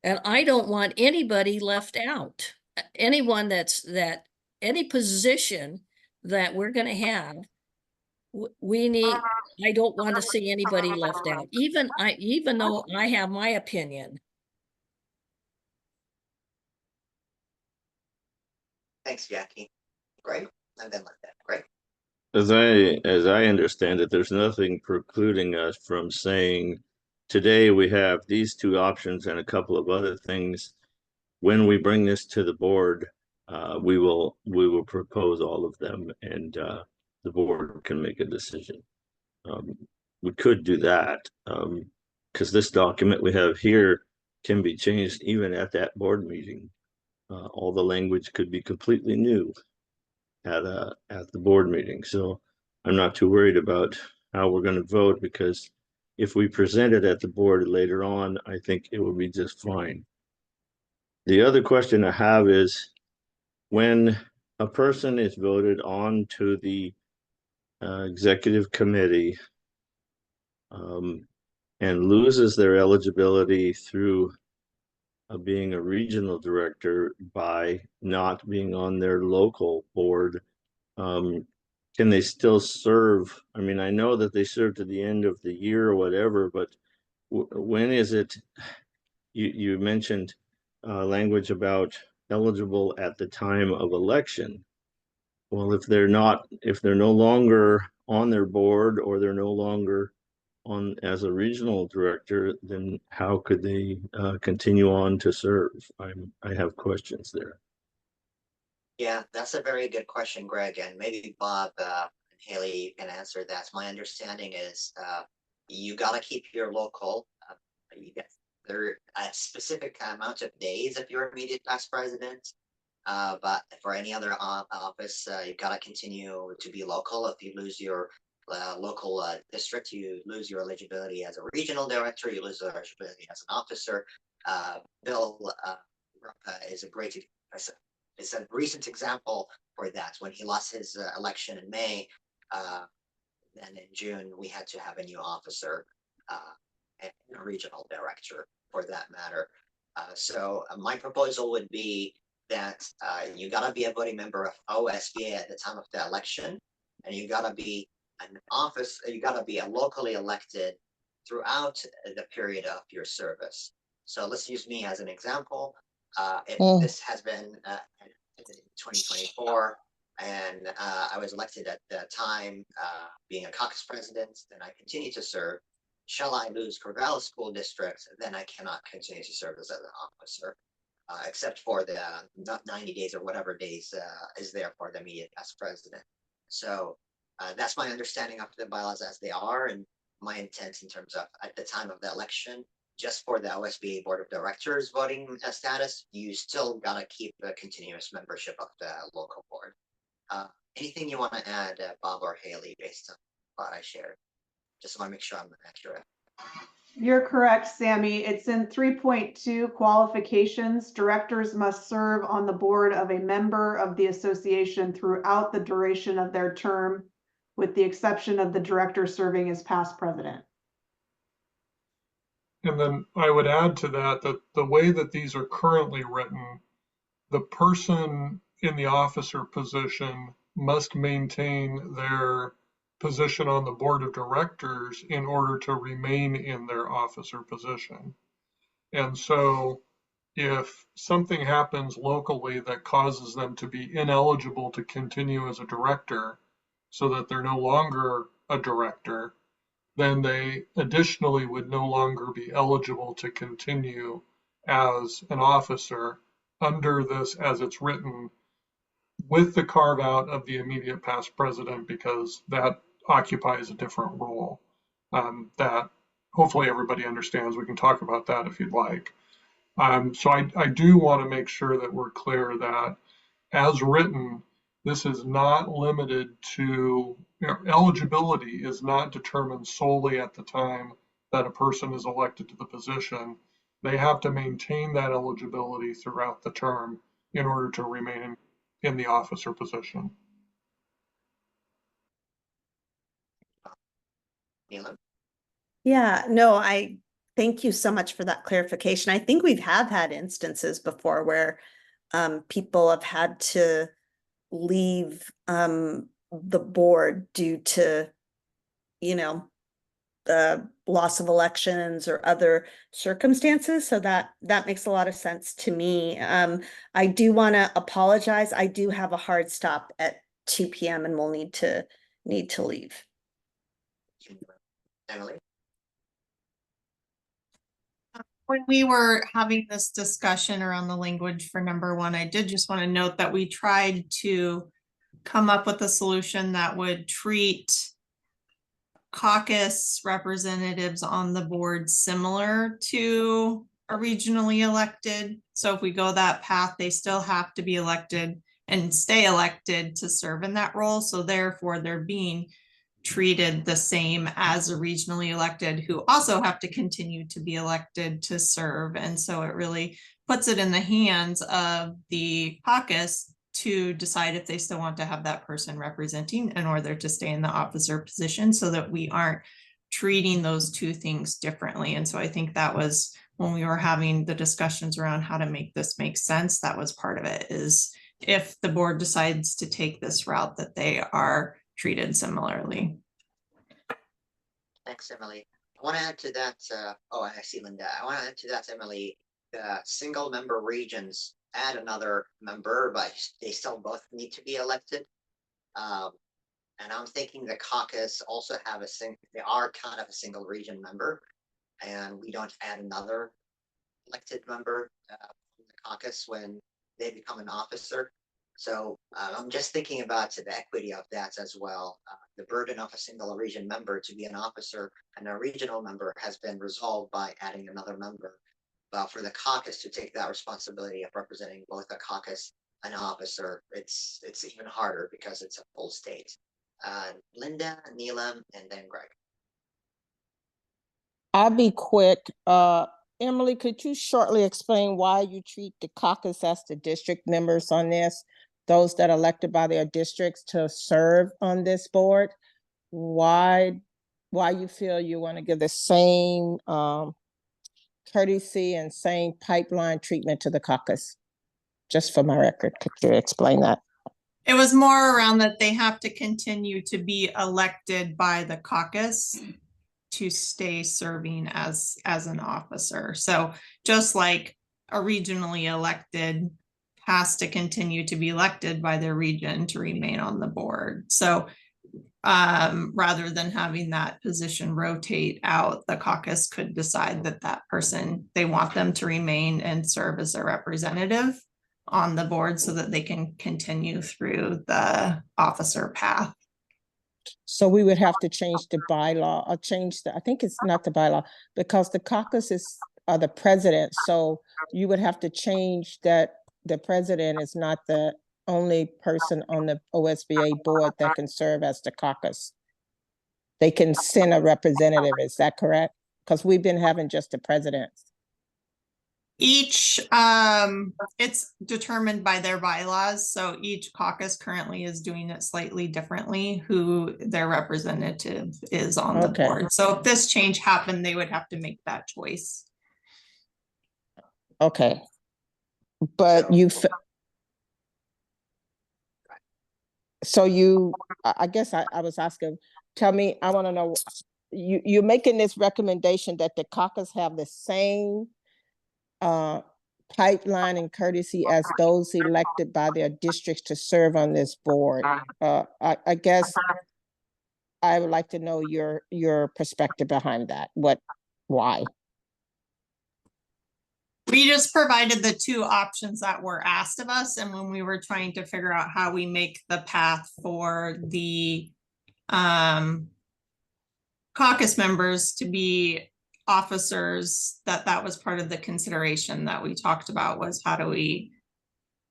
And I don't want anybody left out. Anyone any position that we're going to have, I don't want to see anybody left out, even though I have my opinion. Thanks, Jackie. Great. And then like that. Great. As I understand it, there's nothing precluding us from saying today we have these two options and a couple of other things. When we bring this to the board, we will propose all of them, and the board can make a decision. We could do that because this document we have here can be changed even at that board meeting. All the language could be completely new at the board meeting. So I'm not too worried about how we're going to vote, because if we present it at the board later on, I think it will be just fine. The other question I have is, when a person is voted on to the executive committee and loses their eligibility through being a regional director by not being on their local board, can they still serve? I mean, I know that they serve to the end of the year or whatever, but when is it? You mentioned language about eligible at the time of election. Well, if they're no longer on their board, or they're no longer on as a regional director, then how could they continue on to serve? I have questions there. Yeah, that's a very good question, Greg, and maybe Bob and Haley can answer that. My understanding is you got to keep your local. There are a specific amount of days if you're immediate past president, but for any other office, you've got to continue to be local. If you lose your local district, you lose your eligibility as a regional director, you lose your eligibility as an officer. Bill is a recent example for that. When he lost his election in May, and in June, we had to have a new officer and a regional director for that matter. So my proposal would be that you gotta be a voting member of OSBA at the time of the election, and you gotta be you gotta be a locally elected throughout the period of your service. So let's use me as an example. If this has been in 2024, And I was elected at the time, being a caucus president, and I continue to serve. Shall I lose Corvallis School District, then I cannot continue to serve as an officer, except for the not 90 days or whatever days is there for the immediate past president. So that's my understanding of the bylaws as they are, and my intent in terms of at the time of the election, just for the OSBA Board of Directors voting status, you still gotta keep the continuous membership of the local board. Anything you want to add, Bob or Haley, based on what I shared? Just want to make sure I'm accurate. You're correct, Sammy. It's in 3.2 qualifications. Directors must serve on the board of a member of the association throughout the duration of their term, with the exception of the director serving as past president. And then I would add to that, that the way that these are currently written, the person in the officer position must maintain their position on the board of directors in order to remain in their officer position. And so if something happens locally that causes them to be ineligible to continue as a director, so that they're no longer a director, then they additionally would no longer be eligible to continue as an officer under this as it's written, with the carve out of the immediate past president, because that occupies a different role that hopefully everybody understands. We can talk about that if you'd like. So I do want to make sure that we're clear that as written, this is not limited to, eligibility is not determined solely at the time that a person is elected to the position. They have to maintain that eligibility throughout the term in order to remain in the officer position. Neelam? Yeah, no, I thank you so much for that clarification. I think we've had instances before where people have had to leave the board due to, the loss of elections or other circumstances. So that makes a lot of sense to me. I do want to apologize. I do have a hard stop at 2 p.m. and we'll need to leave. Emily? When we were having this discussion around the language for number one, I did just want to note that we tried to come up with a solution that would treat caucus representatives on the board similar to a regionally elected. So if we go that path, they still have to be elected and stay elected to serve in that role. So therefore they're being treated the same as a regionally elected who also have to continue to be elected to serve. And so it really puts it in the hands of the caucus to decide if they still want to have that person representing in order to stay in the officer position, so that we aren't treating those two things differently. And so I think that was when we were having the discussions around how to make this make sense, that was part of it, is if the board decides to take this route, that they are treated similarly. Thanks, Emily. I want to add to that. I see Linda. I want to add to that, Emily. The single member regions add another member, but they still both need to be elected. And I'm thinking the caucus also have they are kind of a single region member, and we don't add another elected member from the caucus when they become an officer. So I'm just thinking about the equity of that as well. The burden of a single region member to be an officer and a regional member has been resolved by adding another member. But for the caucus to take that responsibility of representing both a caucus and an officer, it's even harder because it's a full state. Linda, Neelam, and then Greg. I'll be quick. Emily, could you shortly explain why you treat the caucus as the district members on this, those that are elected by their districts to serve on this board? Why you feel you want to give the same courtesy and same pipeline treatment to the caucus? Just for my record, could you explain that? It was more around that they have to continue to be elected by the caucus to stay serving as an officer. So just like a regionally elected has to continue to be elected by their region to remain on the board. So rather than having that position rotate out, the caucus could decide that that person, they want them to remain and serve as a representative on the board so that they can continue through the officer path. So we would have to change the bylaw or change I think it's not the bylaw, because the caucus is the president. So you would have to change that the president is not the only person on the OSBA board that can serve as the caucus. They can send a representative, is that correct? Because we've been having just the president. Each, it's determined by their bylaws, so each caucus currently is doing it slightly differently, who their representative is on the Okay. board. So if this change happened, they would have to make that choice. Okay. But you, so you, I guess I was asking, tell me, I want to know, you're making this recommendation that the caucus have the same pipeline and courtesy as those elected by their districts to serve on this board. I guess I would like to know your perspective behind that. Why? We just provided the two options that were asked of us, and when we were trying to figure out how we make the path for the caucus members to be officers, that was part of the consideration that we talked about, was how do we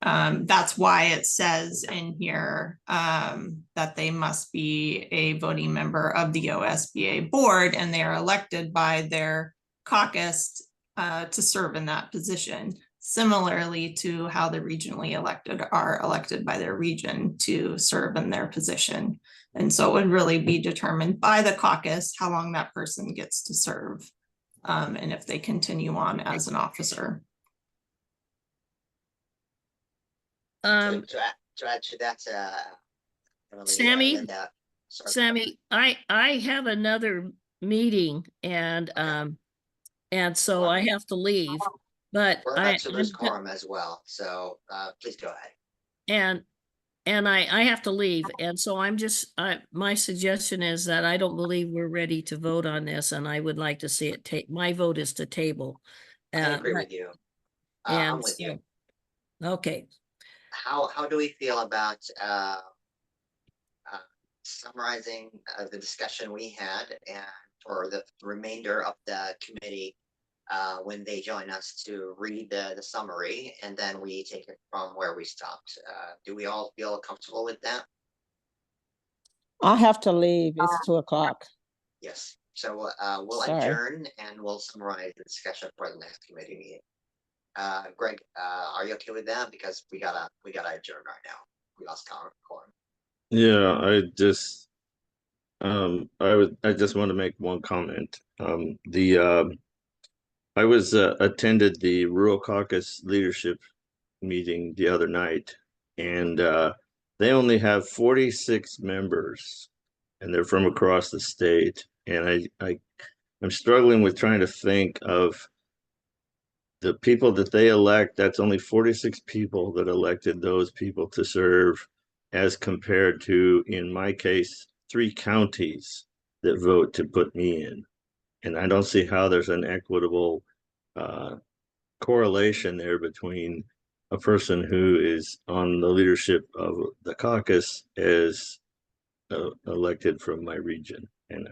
that's why it says in here that they must be a voting member of the OSBA board, and they are elected by their caucus to serve in that position, similarly to how the regionally elected are elected by their region to serve in their position. And so it would really be determined by the caucus how long that person gets to serve, and if they continue on as an officer. To add to that, Emily, Sammy? Linda, sorry. Sammy, I have another meeting and so I have to leave, but We're about to lose quorum as well, so please go ahead. And I have to leave, and so my suggestion is that I don't believe we're ready to vote on this, and I would like to see it my vote is to table. I agree with you. I'm with you. Okay. How do we feel about summarizing the discussion we had and for the remainder of the committee when they join us to read the summary, and then we take it from where we stopped. Do we all feel comfortable with that? I have to leave. It's 2:00. Yes. So we'll Sorry. adjourn and we'll summarize the discussion for the next committee meeting. Greg, are you okay with that? Because we gotta adjourn right now. We lost quorum. Yeah, I just want to make one comment. I was attended the Rural Caucus leadership meeting the other night, and they only have 46 members, and they're from across the state. And I'm struggling with trying to think of the people that they elect. That's only 46 people that elected those people to serve, as compared to, in my case, 3 counties that vote to put me in. And I don't see how there's an equitable correlation there between a person who is on the leadership of the caucus as elected from my region. And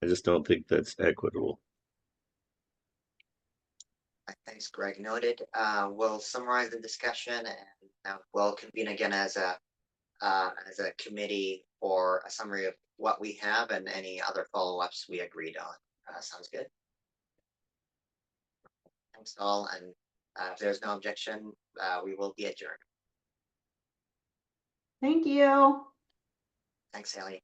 I just don't think that's equitable. Thanks, Greg. Noted. We'll summarize the discussion and we'll convene again as a committee for a summary of what we have and any other follow-ups we agreed on. Sounds good. Thanks all, and if there's no objection, we will be adjourned. Thank you. Thanks, Haley.